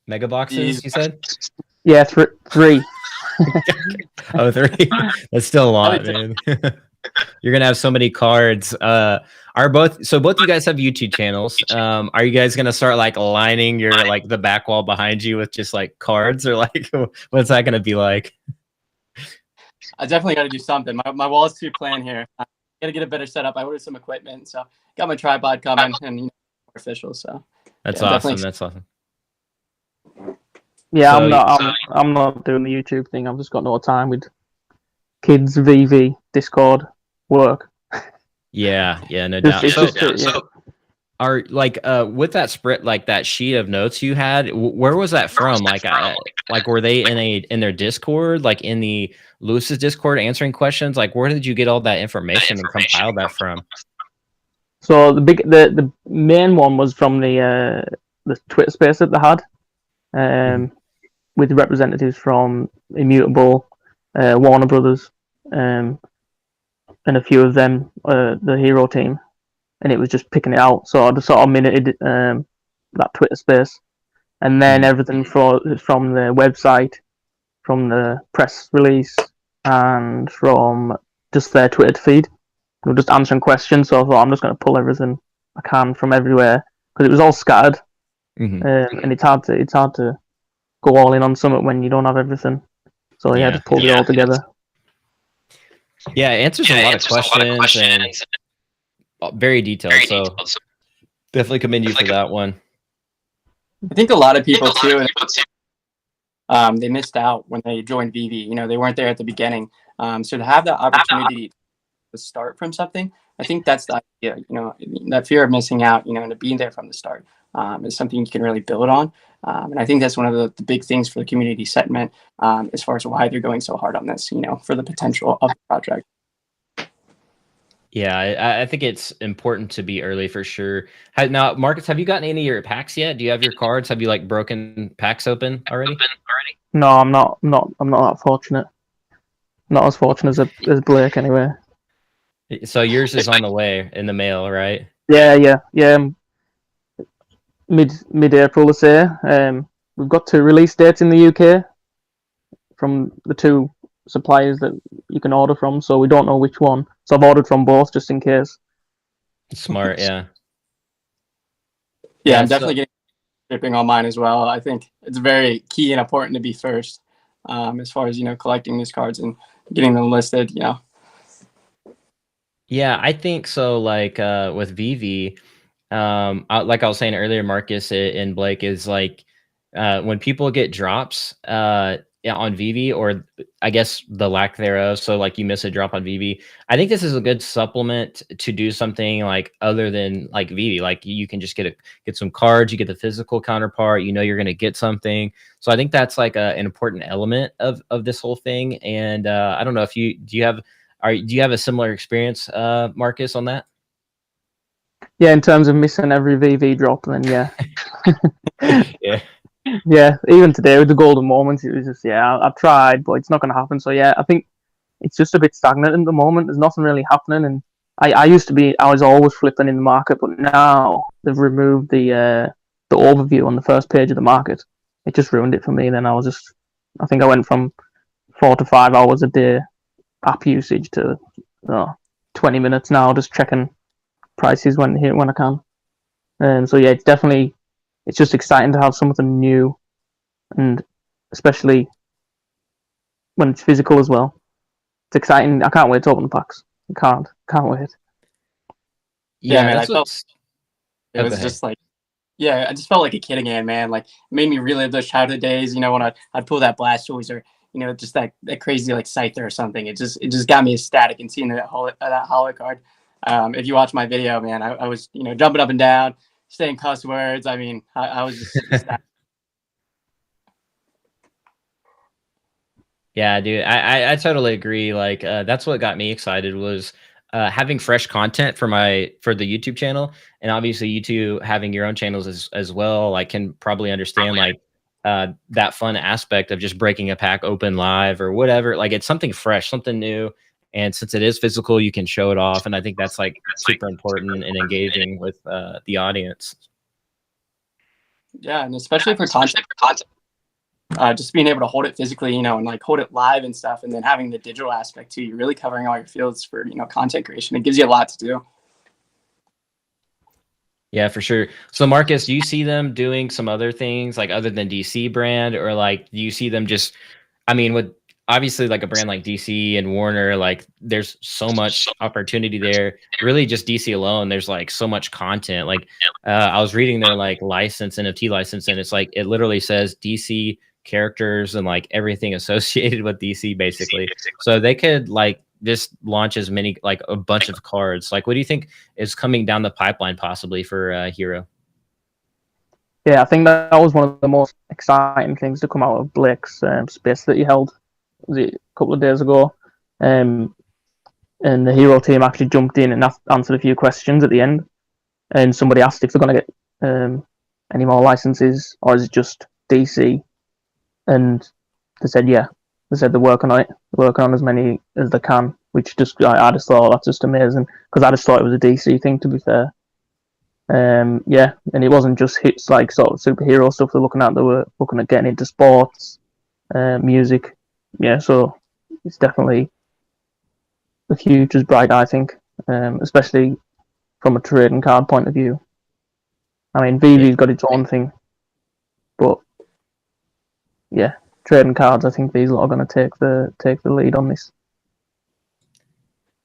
Speaker 1: Mega boxes, you said?
Speaker 4: Yeah, 3.
Speaker 1: Oh, 3. That's still a lot, man. You're gonna have so many cards. Both you guys have YouTube channels. Are you guys gonna start like lining your like the back wall behind you with just like cards, or like what's that gonna be like?
Speaker 3: I definitely got to do something. My wall is too plain here. I got to get a better setup. I ordered some equipment, so got my tripod coming, and more official. So
Speaker 1: that's awesome. That's awesome.
Speaker 4: Yeah, so, I'm not doing the YouTube thing. I've just got no time with kids, VeVe, Discord, work.
Speaker 1: Yeah, no doubt. Are like with that spread, like that sheet of notes you had, where was that from? Like were they in their Discord, like in the Lewis's Discord answering questions? Like where did you get all that information and compile that from?
Speaker 4: So the main one was from the Twitter space that they had, with representatives from Immutable, Warner Brothers, and a few of them, the hero team. And it was just picking it out. So I just sort of minuted that Twitter space, and then everything from the website, from the press release, and from just their Twitter feed. We were just answering questions. So I thought I'm just going to pull everything I can from everywhere, because it was all scattered, and it's hard to go all in on something when you don't have everything. So yeah, just pulled it all together.
Speaker 1: Yeah, it answers a lot of questions and very detailed, so definitely commend you for that one.
Speaker 3: I think a lot of people too, they missed out when they joined VeVe. You know, they weren't there at the beginning. So to have that opportunity to start from something, I think that's the idea. You know, that fear of missing out, you know, and being there from the start is something you can really build on. And I think that's one of the big things for the community sentiment, as far as why they're going so hard on this, you know, for the potential of the project.
Speaker 1: Yeah, I think it's important to be early for sure. Now, Marcus, have you gotten any of your packs yet? Do you have your cards? Have you like broken packs open already?
Speaker 4: No, I'm not that fortunate. Not as fortunate as Blake, anyway.
Speaker 1: So yours is on the way in the mail, right?
Speaker 4: Yeah. Mid-April this year. We've got 2 release dates in the UK from the 2 suppliers that you can order from, so we don't know which one. So I've ordered from both just in case.
Speaker 1: Smart, yeah.
Speaker 3: Yeah, I'm definitely getting shipping on mine as well. I think it's very key and important to be first, as far as collecting these cards and getting them listed.
Speaker 1: Yeah, I think so. Like with VeVe, like I was saying earlier, Marcus and Blake is like when people get drops yeah, on VeVe, or I guess the lack thereof. So like you miss a drop on VeVe, I think this is a good supplement to do something like other than like VeVe. Like you can just get some cards, you get the physical counterpart, you're going to get something. So I think that's like an important element of this whole thing. And I don't know if do you have a similar experience, Marcus, on that?
Speaker 4: Yeah, in terms of missing every VeVe drop, then yeah.
Speaker 1: Yeah.
Speaker 4: Yeah, even today with the golden moments, it was just, yeah, I've tried, but it's not going to happen. So yeah, I think it's just a bit stagnant at the moment. There's nothing really happening. And I was always flipping in the market, but now they've removed the overview on the first page of the market. It just ruined it for me. Then I think I went from 4 to 5 hours a day app usage to 20 minutes now, just checking prices when I can. So yeah, it's just exciting to have something new, and especially when it's physical as well. It's exciting. I can't wait to open the packs. Can't wait.
Speaker 3: Yeah, man,
Speaker 1: that's
Speaker 3: it was just like, yeah, I just felt like a kid again, man. Like, it made me relive those childhood days. When I'd pull that Blastoise, or just that crazy like Scyther or something. It just got me ecstatic, and seeing that holo card. If you watch my video, man, I was jumping up and down, saying cuss words. I mean, I was just ecstatic.
Speaker 1: Yeah, dude, I totally agree. Like, that's what got me excited was having fresh content for the YouTube channel, and obviously you two having your own channels as well. I can probably understand like that fun aspect of just breaking a pack open live or whatever. Like, it's something fresh, something new, and since it is physical, you can show it off, and I think that's like super important and engaging with the audience.
Speaker 3: Yeah, and especially for content. Just being able to hold it physically, and like hold it live and stuff, and then having the digital aspect too. You're really covering all your fields for content creation. It gives you a lot to do.
Speaker 1: Yeah, for sure. So Marcus, do you see them doing some other things like other than DC brand, or like do you see them just? I mean, with obviously like a brand like DC and Warner, like there's so much opportunity there. Really, just DC alone, there's like so much content. Like I was reading their like NFT license, and it's like it literally says DC characters and like everything associated with DC basically. So they could like just launch as many, like a bunch of cards. Like, what do you think is coming down the pipeline possibly for Hro?
Speaker 4: Yeah, I think that was one of the most exciting things to come out of Blake's space that he held a couple of days ago. And the Hro team actually jumped in and answered a few questions at the end. And somebody asked if they're going to get any more licenses, or is it just DC? And they said, yeah. They said they're working on it, working on as many as they can, which I just thought that's just amazing, because I just thought it was a DC thing, to be fair. Yeah, and it wasn't just hits like sort of superhero stuff they're looking at. They were looking at getting into sports, music. Yeah, so it's definitely the future's bright, I think, especially from a trading card point of view. I mean, VeVe's got its own thing, but yeah, trading cards, I think these lot are going to take the lead on this.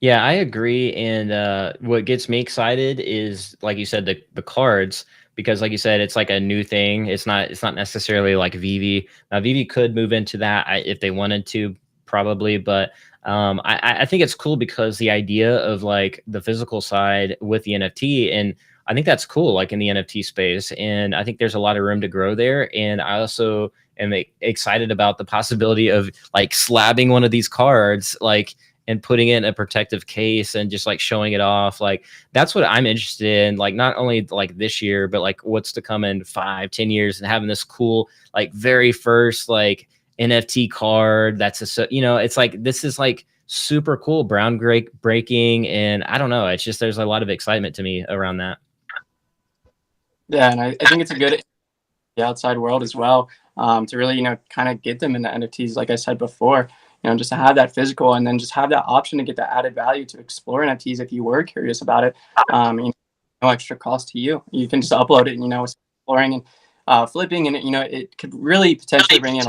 Speaker 1: Yeah, I agree. And what gets me excited is, like you said, the cards, because like you said, it's like a new thing. It's not necessarily like VeVe. Now, VeVe could move into that if they wanted to, probably, but I think it's cool because the idea of like the physical side with the NFT, and I think that's cool, like in the NFT space, and I think there's a lot of room to grow there. And I also am excited about the possibility of like slabbing one of these cards, like, and putting it in a protective case and just like showing it off. Like, that's what I'm interested in, like not only like this year, but like what's to come in 5-10 years, and having this cool like very first like NFT card that's it's like, this is like super cool, breaking, and I don't know, it's just there's a lot of excitement to me around that.
Speaker 3: Yeah, and I think it's a good the outside world as well, to really kind of get them into NFTs, like I said before. Just to have that physical, and then just have that option to get that added value to explore NFTs if you were curious about it. no extra cost to you. You can just upload it, and, exploring and flipping, and it could really potentially bring in.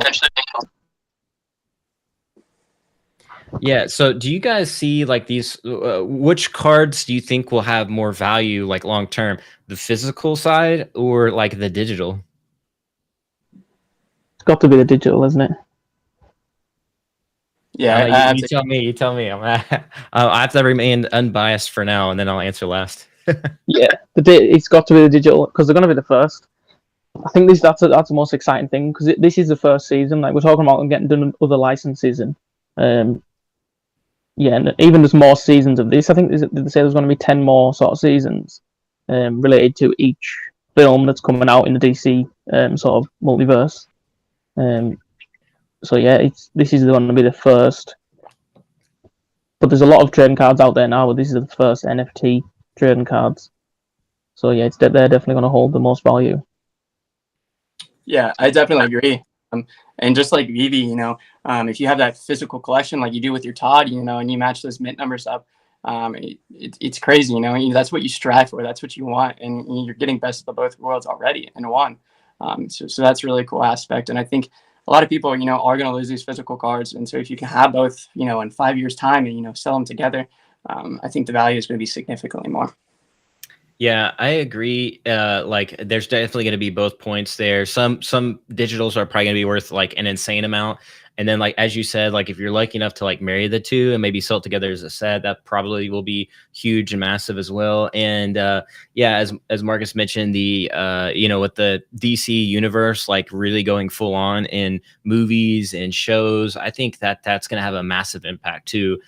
Speaker 1: Yeah. So do you guys see like these, which cards do you think will have more value, like long term, the physical side or like the digital?
Speaker 4: It's got to be the digital, isn't it?
Speaker 3: Yeah,
Speaker 1: You tell me. You tell me. I have to remain unbiased for now, and then I'll answer last.
Speaker 4: Yeah, it's got to be the digital because they're going to be the first. I think that's the most exciting thing because this is the first season. Like we're talking about them getting done other licenses and yeah, and even there's more seasons of this. I think did they say there's going to be 10 more sort of seasons related to each film that's coming out in the DC sort of multiverse. So yeah, this is going to be the first. But there's a lot of trading cards out there now, but this is the first NFT trading cards. So yeah, they're definitely going to hold the most value.
Speaker 3: Yeah, I definitely agree. And just like VeVe, if you have that physical collection like you do with your Todd, and you match those mint numbers up, it's crazy, that's what you strive for, that's what you want, and you're getting best of both worlds already in one. So that's a really cool aspect, and I think a lot of people, are going to lose these physical cards, and so if you can have both, in 5 years' time, and sell them together, I think the value is going to be significantly more.
Speaker 1: Yeah, I agree. Like, there's definitely going to be both points there. Some digitals are probably going to be worth like an insane amount, and then like as you said, like if you're lucky enough to like marry the two and maybe sell it together as a set, that probably will be huge and massive as well. And yeah, as Marcus mentioned, the with the DC universe like really going full on in movies and shows, I think that's going to have a massive impact too.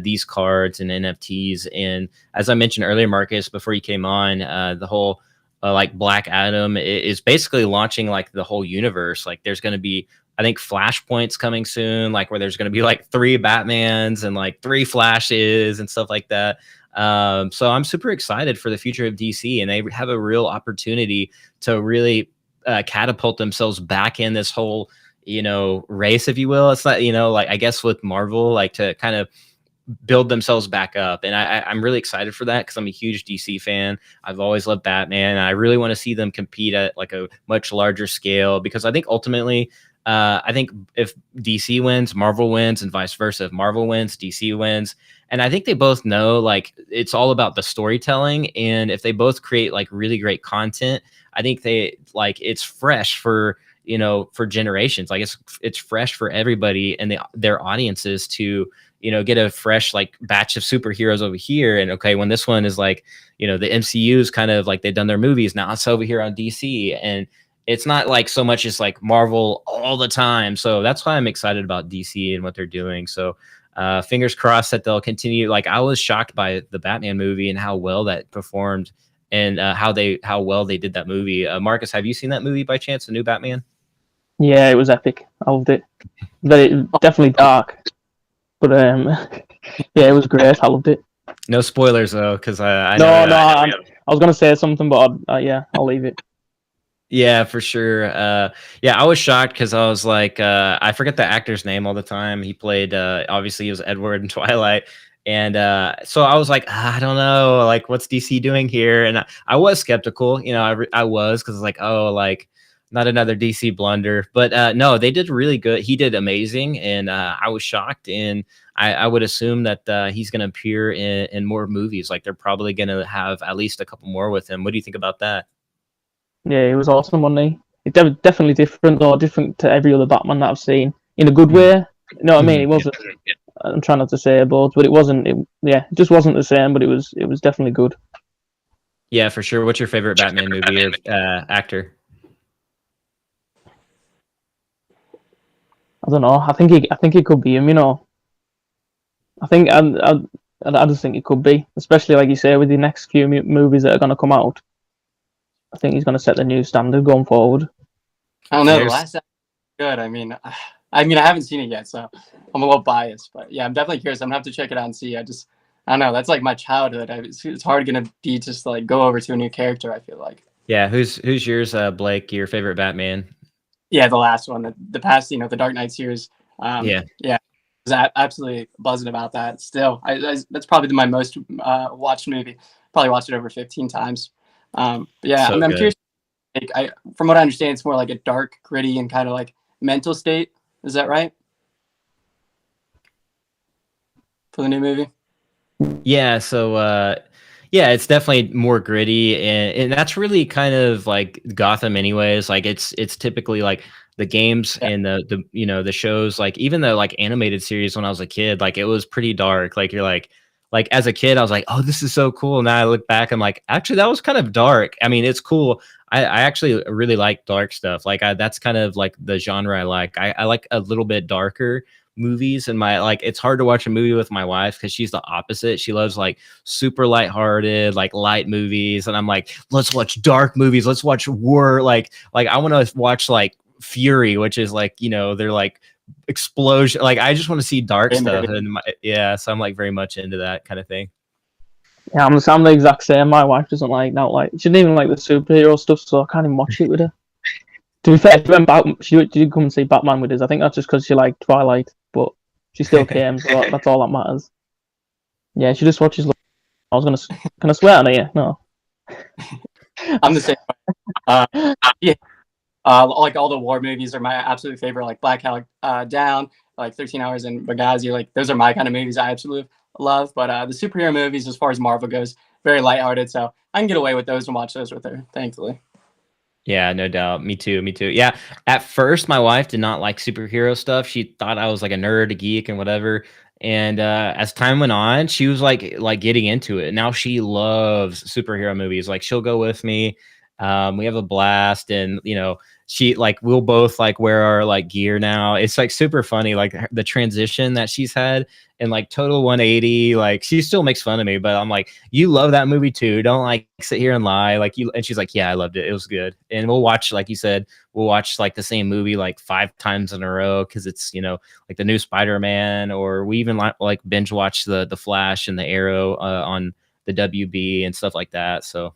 Speaker 1: These cards and NFTs. And as I mentioned earlier, Marcus, before you came on, the whole like Black Adam is basically launching like the whole universe. Like there's going to be, I think, Flashpoints coming soon, like where there's going to be like 3 Batmans and like 3 Flashes and stuff like that. So I'm super excited for the future of DC, and they have a real opportunity to really catapult themselves back in this whole, race, if you will. It's not, like I guess with Marvel, like to kind of build themselves back up. And I'm really excited for that because I'm a huge DC fan. I've always loved Batman. And I really want to see them compete at like a much larger scale, because I think ultimately, I think if DC wins, Marvel wins, and vice versa. If Marvel wins, DC wins. And I think they both know like it's all about the storytelling. And if they both create like really great content, I think they like it's fresh for for generations. Like it's fresh for everybody and their audiences to get a fresh like batch of superheroes over here. And okay, when this one is like, the MCU is kind of like they've done their movies, now it's over here on DC, and it's not like so much as like Marvel all the time. So that's why I'm excited about DC and what they're doing. So fingers crossed that they'll continue. Like I was shocked by the Batman movie and how well that performed, and how well they did that movie. Marcus, have you seen that movie by chance, the new Batman?
Speaker 4: Yeah, it was epic. I loved it. Very definitely dark. But yeah, it was great. I loved it.
Speaker 1: No spoilers though, because I
Speaker 4: was gonna say something, but yeah, I'll leave it.
Speaker 1: Yeah, for sure. Yeah, I was shocked because I was like, I forget the actor's name all the time. He played, obviously, he was Edward in Twilight, and so I was like, I don't know, like, what's DC doing here? And I was skeptical, I was, because like, oh, like, not another DC blunder. But no, they did really good. He did amazing, and I was shocked. And I would assume that he's going to appear in more movies. Like they're probably going to have at least a couple more with him. What do you think about that?
Speaker 4: Yeah, it was awesome, wasn't he? It's definitely different to every other Batman that I've seen in a good way. You know what I mean? It wasn't. I'm trying not to say both, but it wasn't. It just wasn't the same. But it was definitely good.
Speaker 1: Yeah, for sure. What's your favorite Batman movie or actor?
Speaker 4: I don't know. I think it could be him. I think I just think it could be, especially like you say with the next few movies that are going to come out. I think he's going to set the new standard going forward.
Speaker 3: I don't know. The last good. I mean, I haven't seen it yet, so I'm a little biased. But yeah, I'm definitely curious. I'm gonna have to check it out and see. I don't know. That's like my childhood. It's hard gonna be just like go over to a new character. I feel like.
Speaker 1: Yeah. Who's yours, Blake? Your favorite Batman?
Speaker 3: Yeah, the last one, the past, the Dark Knight series. Yeah. was absolutely buzzing about that. Still, that's probably my most watched movie. Probably watched it over 15 times. But yeah,
Speaker 1: So
Speaker 3: I'm
Speaker 1: good.
Speaker 3: curious. From what I understand, it's more like a dark, gritty, and kind of like mental state. Is that right? For the new movie?
Speaker 1: Yeah, so yeah, it's definitely more gritty, and that's really kind of like Gotham anyways. Like it's typically like the games
Speaker 3: Yeah.
Speaker 1: and the the shows, like even the like animated series when I was a kid, like it was pretty dark. Like you're like as a kid I was like, oh, this is so cool. Now I look back, I'm like, actually that was kind of dark. I mean, it's cool. I actually really like dark stuff. Like that's kind of like the genre I like. I like a little bit darker movies, and my like it's hard to watch a movie with my wife because she's the opposite. She loves like super lighthearted, like light movies, and I'm like, let's watch dark movies. Let's watch war. Like I want to watch like Fury, which is like they're like explosion. Like I just want to see dark stuff, and yeah, so I'm like very much into that kind of thing.
Speaker 4: Yeah, I'm the exact same. My wife doesn't like she didn't even like the superhero stuff, so I can't even watch it with her. To be fair, she did come and see Batman with us. I think that's just because she liked Twilight, but she still came, so that's all that matters. Yeah, she just watches. I was gonna. Can I swear on it? No.
Speaker 3: I'm the same. Yeah. Like all the war movies are my absolute favorite. Like Black Hawk Down, like 13 Hours in Benghazi. Like those are my kind of movies I absolutely love. But the superhero movies, as far as Marvel goes, very lighthearted. So I can get away with those and watch those with her, thankfully.
Speaker 1: Yeah, no doubt. Me too. Me too. Yeah. At first, my wife did not like superhero stuff. She thought I was like a nerd, a geek, and whatever. And as time went on, she was like getting into it. Now she loves superhero movies. Like she'll go with me. We have a blast, and she like we'll both like wear our like gear now. It's like super funny, like the transition that she's had and like total 180. Like she still makes fun of me, but I'm like, you love that movie too. Don't like sit here and lie. Like you, and she's like, yeah, I loved it. It was good. And we'll watch, like you said, we'll watch like the same movie like 5 times in a row because it's like the new Spider-Man, or we even like binge watch the Flash and the Arrow on the WB and stuff like that. So.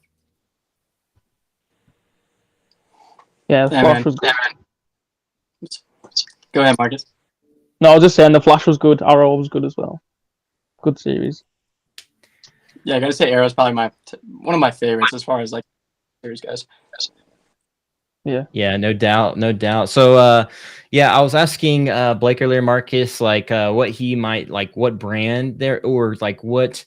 Speaker 4: Yeah, the Flash was good.
Speaker 3: Go ahead, Marcus.
Speaker 4: No, I was just saying the Flash was good. Arrow was good as well. Good series.
Speaker 3: Yeah, I gotta say Arrow's probably one of my favorites as far as like series goes.
Speaker 1: Yeah, no doubt, no doubt. So yeah, I was asking Blake earlier, Marcus, like what he might like, what brand there, or like what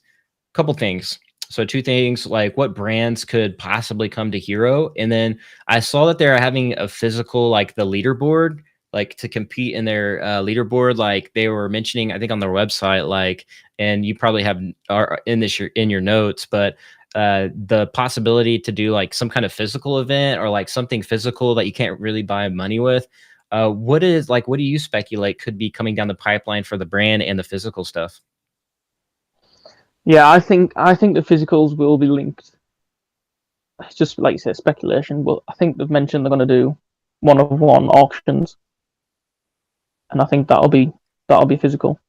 Speaker 1: couple things. So 2 things, like what brands could possibly come to Hro, and then I saw that they're having a physical, like the leaderboard, like to compete in their leaderboard. Like they were mentioning, I think on their website, like, and you probably have are in your notes, but the possibility to do like some kind of physical event or like something physical that you can't really buy money with. What do you speculate could be coming down the pipeline for the brand and the physical stuff?
Speaker 4: Yeah, I think the physicals will be linked. It's just like you said, speculation, but I think they've mentioned they're going to do 1-of-1 auctions, and I think that'll be physical.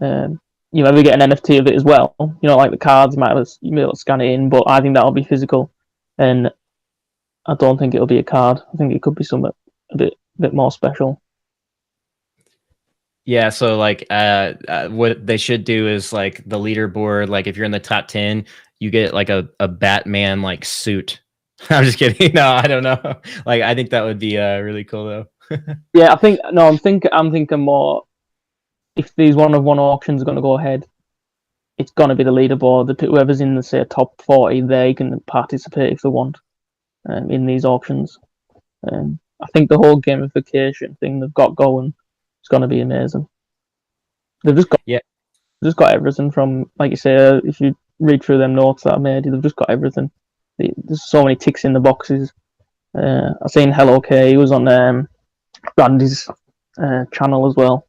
Speaker 4: You maybe get an NFT of it as well. Like the cards, you may be able to scan it in, but I think that'll be physical, and I don't think it'll be a card. I think it could be something a bit more special.
Speaker 1: Yeah, so like what they should do is like the leaderboard, like if you're in the top 10, you get like a Batman like suit. I'm just kidding. No, I don't know. Like I think that would be really cool though.
Speaker 4: Yeah, I'm thinking more, if these 1-of-1 auctions are going to go ahead, it's going to be the leaderboard. Whoever's in the say top 40, they can participate if they want in these auctions. I think the whole gamification thing they've got going is going to be amazing. They've just got everything from, like you say, if you read through them notes that I made, they've just got everything. There's so many ticks in the boxes. I've seen Hello K, he was on Randy's channel as well.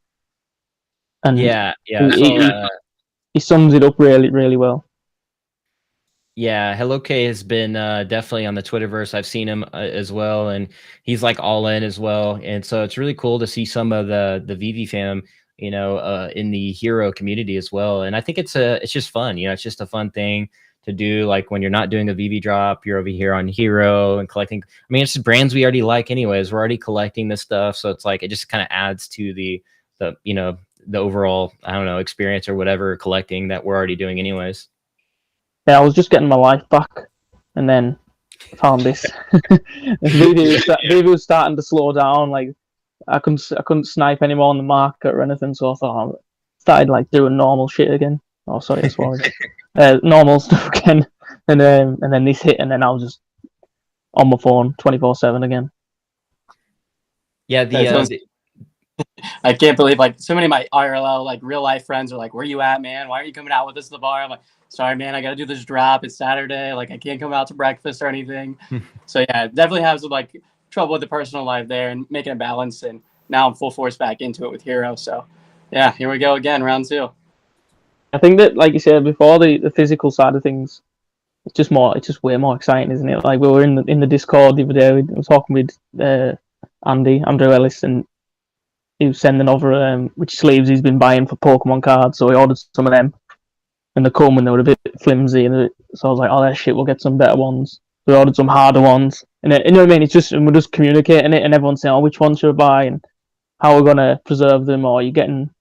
Speaker 4: And
Speaker 1: yeah.
Speaker 4: He sums it up really, really well.
Speaker 1: Yeah, Hello K has been definitely on the Twitterverse. I've seen him as well, and he's like all in as well. And so it's really cool to see some of the VeVe fam, in the Hro community as well. And I think it's just fun. It's just a fun thing to do. Like when you're not doing a VeVe drop, you're over here on Hro and collecting. I mean, it's just brands we already like anyways. We're already collecting this stuff, so it's like it just kind of adds to the the overall, I don't know, experience or whatever collecting that we're already doing anyways.
Speaker 4: Yeah, I was just getting my life back, and then found this. VeVe was starting to slow down. Like I couldn't snipe anymore on the market or anything, so I thought I started like doing normal shit again. Oh, sorry, I swore. Normal stuff again, and then this hit, and then I was just on my phone 24/7 again.
Speaker 1: Yeah,
Speaker 3: I can't believe like so many of my IRL like real life friends are like, "Where you at, man? Why aren't you coming out with us to the bar?" I'm like, "Sorry, man, I got to do this drop. It's Saturday. Like I can't come out to breakfast or anything." So yeah, definitely have some like trouble with the personal life there and making a balance. And now I'm full force back into it with Hro. So yeah, here we go again, round 2.
Speaker 4: I think that, like you said before, the physical side of things, it's just way more exciting, isn't it? Like we were in the Discord the other day, we were talking with Andrew Ellis, and he was sending over which sleeves he's been buying for Pokemon cards, so he ordered some of them, and they come and they were a bit flimsy, so I was like, oh, that shit, we'll get some better ones. We ordered some harder ones, and you know what I mean? It's just, and we're just communicating it, and everyone's saying, oh, which one should I buy, and how we're gonna preserve them, or you're getting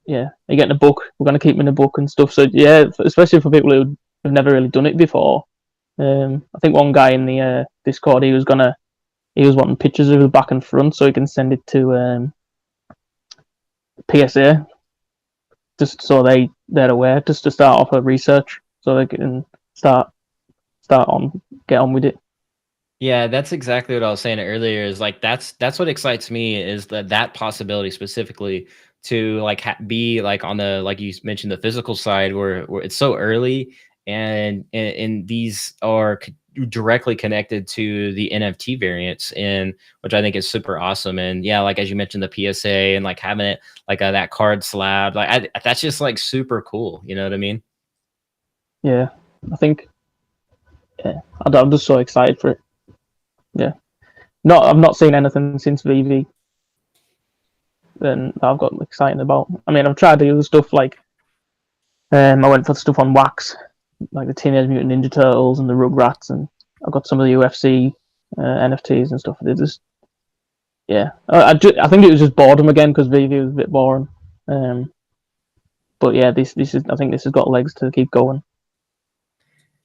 Speaker 4: a book, we're gonna keep them in a book and stuff. So yeah, especially for people who have never really done it before. I think one guy in the Discord, he was wanting pictures of the back and front so he can send it to PSA, just so they're aware, just to start off a research so they can get on with it.
Speaker 1: Yeah, that's exactly what I was saying earlier, is like that's what excites me, is that possibility specifically to like be like on the, like you mentioned, the physical side where it's so early, and these are directly connected to the NFT variants, and which I think is super awesome. And yeah, like as you mentioned, the PSA and like having it like that card slab, like that's just like super cool. You know what I mean?
Speaker 4: Yeah, I think. Yeah, I'm just so excited for it. Yeah, I've not seen anything since VeVe, and I've got excited about. I mean, I've tried the other stuff, like I went for stuff on Wax, like the Teenage Mutant Ninja Turtles and the Rugrats, and I got some of the UFC NFTs and stuff. They just, yeah, I think it was just boredom again because VeVe was a bit boring. But yeah, this is, I think this has got legs to keep going.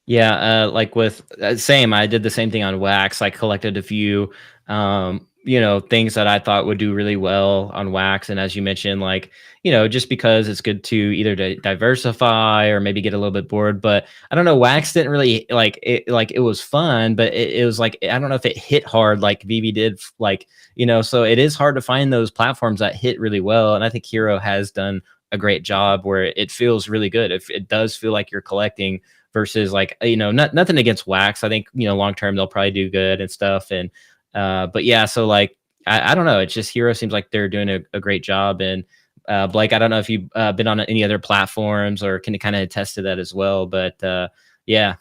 Speaker 1: Yeah, like with same, I did the same thing on Wax. I collected a few, things that I thought would do really well on Wax. And as you mentioned, like, just because it's good to either diversify or maybe get a little bit bored. But I don't know, Wax didn't really like it was fun, but it was like, I don't know if it hit hard like VeVe did, like, so it is hard to find those platforms that hit really well. And I think Hro has done a great job where it feels really good. If it does feel like you're collecting, versus like, nothing against Wax. I think, long term they'll probably do good and stuff. And but yeah, so like I don't know, it's just Hro seems like they're doing a great job. And Blake, I don't know if you've been on any other platforms or can kind of attest to that as well, but yeah.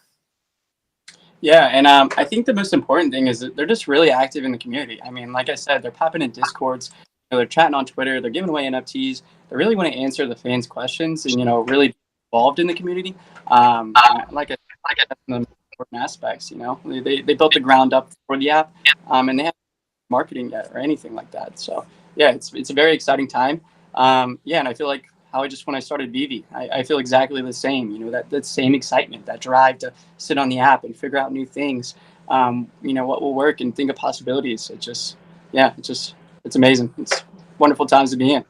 Speaker 3: And I think the most important thing is that they're just really active in the community. I mean, like I said, they're popping in Discords, they're chatting on Twitter, they're giving away NFTs. They really want to answer the fans' questions and really involved in the community. Like I said, the important aspects. They built the ground up for the app, and they haven't marketing yet or anything like that. So yeah, it's a very exciting time. And I feel like how when I started VeVe, I feel exactly the same. That same excitement, that drive to sit on the app and figure out new things. What will work and think of possibilities. It's amazing. It's wonderful times to be in.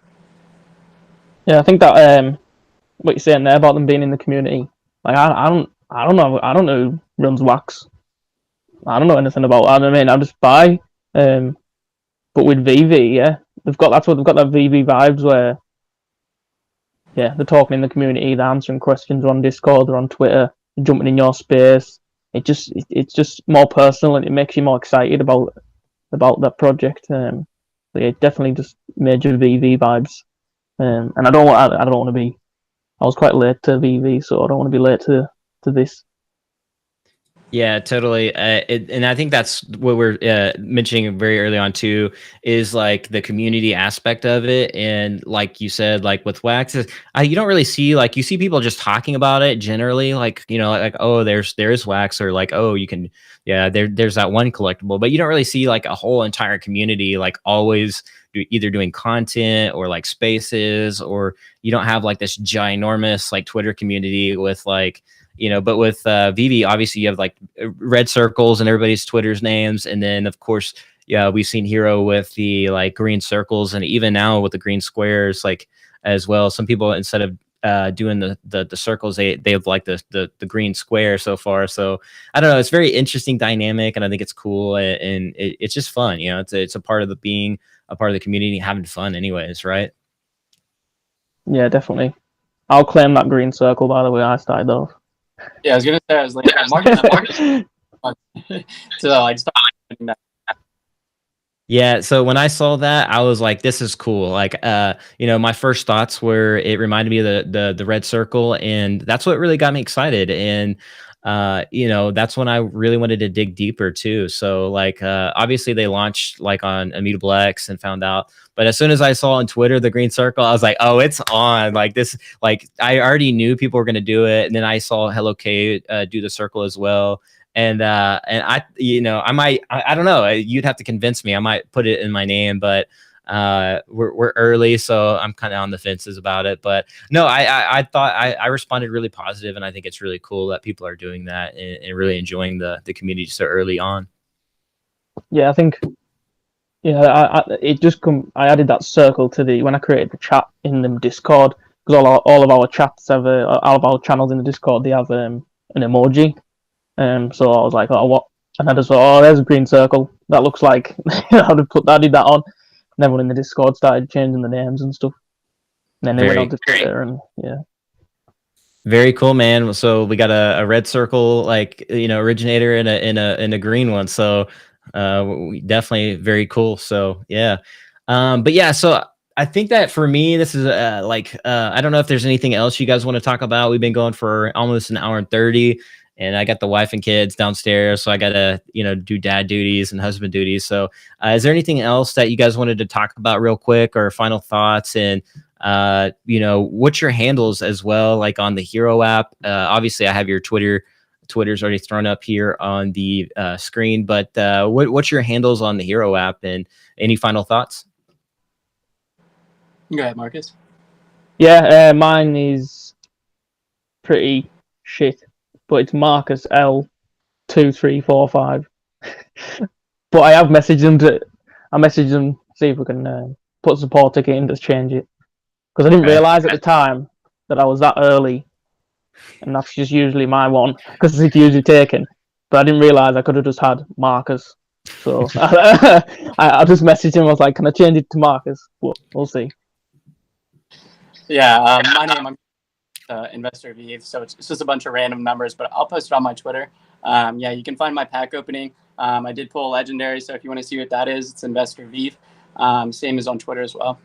Speaker 4: Yeah, I think that what you're saying there about them being in the community, like I don't know who runs Wax. I don't know anything about that. I mean, I just buy. But with VeVe, yeah, they've got that VeVe vibes where, yeah, they're talking in the community, they're answering questions on Discord, they're on Twitter, they're jumping in your space. It's just more personal, and it makes you more excited about that project. So yeah, definitely just major VeVe vibes. And I don't want to be. I was quite late to VeVe, so I don't want to be late to this.
Speaker 1: Yeah, totally. And I think that's what we're mentioning very early on too, is like the community aspect of it. And like you said, like with wax, you don't really see, like, you see people just talking about it generally, like, you know, like, oh, there's wax, or like, oh, you can, yeah, there's that one collectible, but you don't really see like a whole entire community like always either doing content or like spaces, or you don't have like this ginormous like Twitter community with like, you know, but with VeVe, obviously you have like red circles and everybody's Twitter's names. And then of course, yeah, we've seen Hro with the like green circles, and even now with the green squares, like as well. Some people, instead of doing the circles, they have like the green square so far. So I don't know, it's very interesting dynamic, and I think it's cool, and it's just fun. You know, it's a part of the being a part of the community, having fun anyways, right?
Speaker 4: Yeah, definitely. I'll claim that green circle, by the way. I started off.
Speaker 3: Yeah, I was gonna say, I was like, Marcus, so like, start doing that.
Speaker 1: Yeah, so when I saw that, I was like, "This is cool." Like, you know, my first thoughts were it reminded me of the red circle, and that's what really got me excited. And you know, that's when I really wanted to dig deeper too. So, like, obviously they launched like on Immutable X and found out, but as soon as I saw on Twitter the green circle, I was like, "Oh, it's on!" Like this, like I already knew people were gonna do it, and then I saw Hello K do the circle as well. And I, you know, I don't know, you'd have to convince me. I might put it in my name, but we're early, so I'm kind of on the fences about it. But no, I thought I responded really positive, and I think it's really cool that people are doing that, and really enjoying the community so early on.
Speaker 4: Yeah, I think. Yeah, it just I added that circle to when I created the chat in the Discord, because all of our chats have all of our channels in the Discord, they have an emoji. So I was like, oh, what? And I just thought, oh, there's a green circle. That looks like I did that on. And everyone in the Discord started changing the names and stuff. And then they went on to Twitter, and yeah.
Speaker 1: Very cool, man. So we got a red circle, like, you know, originator, and a green one. So definitely very cool. So yeah. But yeah, so I think that for me, this is I don't know if there's anything else you guys want to talk about. We've been going for almost an hour and 30, and I got the wife and kids downstairs, so I gotta, you know, do dad duties and husband duties. So is there anything else that you guys wanted to talk about real quick, or final thoughts? And you know, what's your handles as well, like on the Hro app? Obviously I have your Twitter's already thrown up here on the screen, but what's your handles on the Hro app, and any final thoughts?
Speaker 3: Go ahead, Marcus.
Speaker 4: Yeah, mine is pretty shit, but it's Marcus L2345. But I have messaged them see if we can put a support ticket in to change it, because I didn't realize at the time that I was that early, and that's just usually my one, because it's usually taken. But I didn't realize I could have just had Marcus. So I just messaged him. I was like, "Can I change it to Marcus?" Well, we'll see.
Speaker 3: Yeah, my name, I'm Investor VeVe, so it's just a bunch of random numbers, but I'll post it on my Twitter. Yeah, you can find my pack opening. I did pull a legendary, so if you want to see what that is, it's Investor VeVe. Same as on Twitter as well.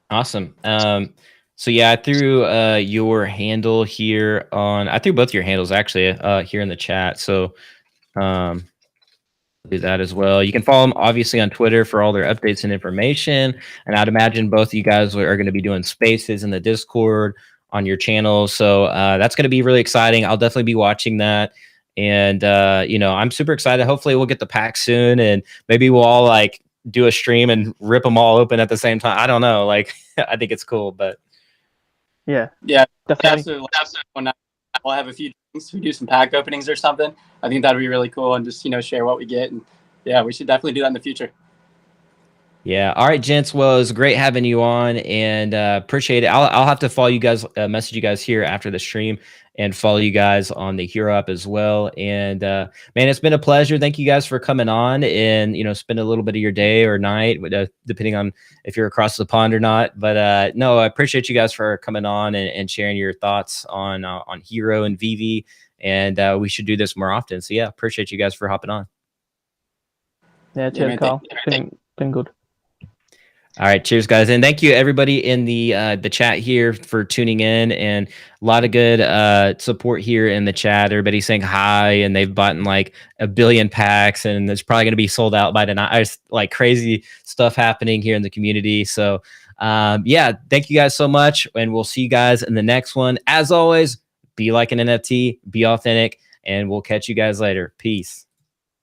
Speaker 1: Awesome. So yeah, I threw your handle here on. I threw both your handles actually here in the chat. So do that as well. You can follow them obviously on Twitter for all their updates and information. And I'd imagine both of you guys are going to be doing spaces in the Discord on your channel. So that's going to be really exciting. I'll definitely be watching that. And you know, I'm super excited. Hopefully we'll get the pack soon, and maybe we'll all like do a stream and rip them all open at the same time. I don't know. Like, I think it's cool, but
Speaker 3: yeah, definitely. When I'll have a few drinks, we do some pack openings or something. I think that'd be really cool, and just, you know, share what we get. And yeah, we should definitely do that in the future.
Speaker 1: Yeah. All right, gents. Well, it was great having you on, and appreciate it. I'll have to follow you guys, message you guys here after the stream, and follow you guys on the Hro app as well. And man, it's been a pleasure. Thank you guys for coming on, and, you know, spend a little bit of your day or night, depending on if you're across the pond or not. But no, I appreciate you guys for coming on and sharing your thoughts on Hro and VeVe. And we should do this more often. So yeah, appreciate you guys for hopping on.
Speaker 4: Yeah, cheers, Kyle. Been good.
Speaker 1: All right, cheers, guys, and thank you everybody in the chat here for tuning in, and a lot of good support here in the chat. Everybody saying hi, and they've bought like 1 billion packs, and it's probably going to be sold out by tonight. There's like crazy stuff happening here in the community. So, yeah, thank you guys so much, and we'll see you guys in the next one. As always, be like an NFT, be authentic, and we'll catch you guys later. Peace.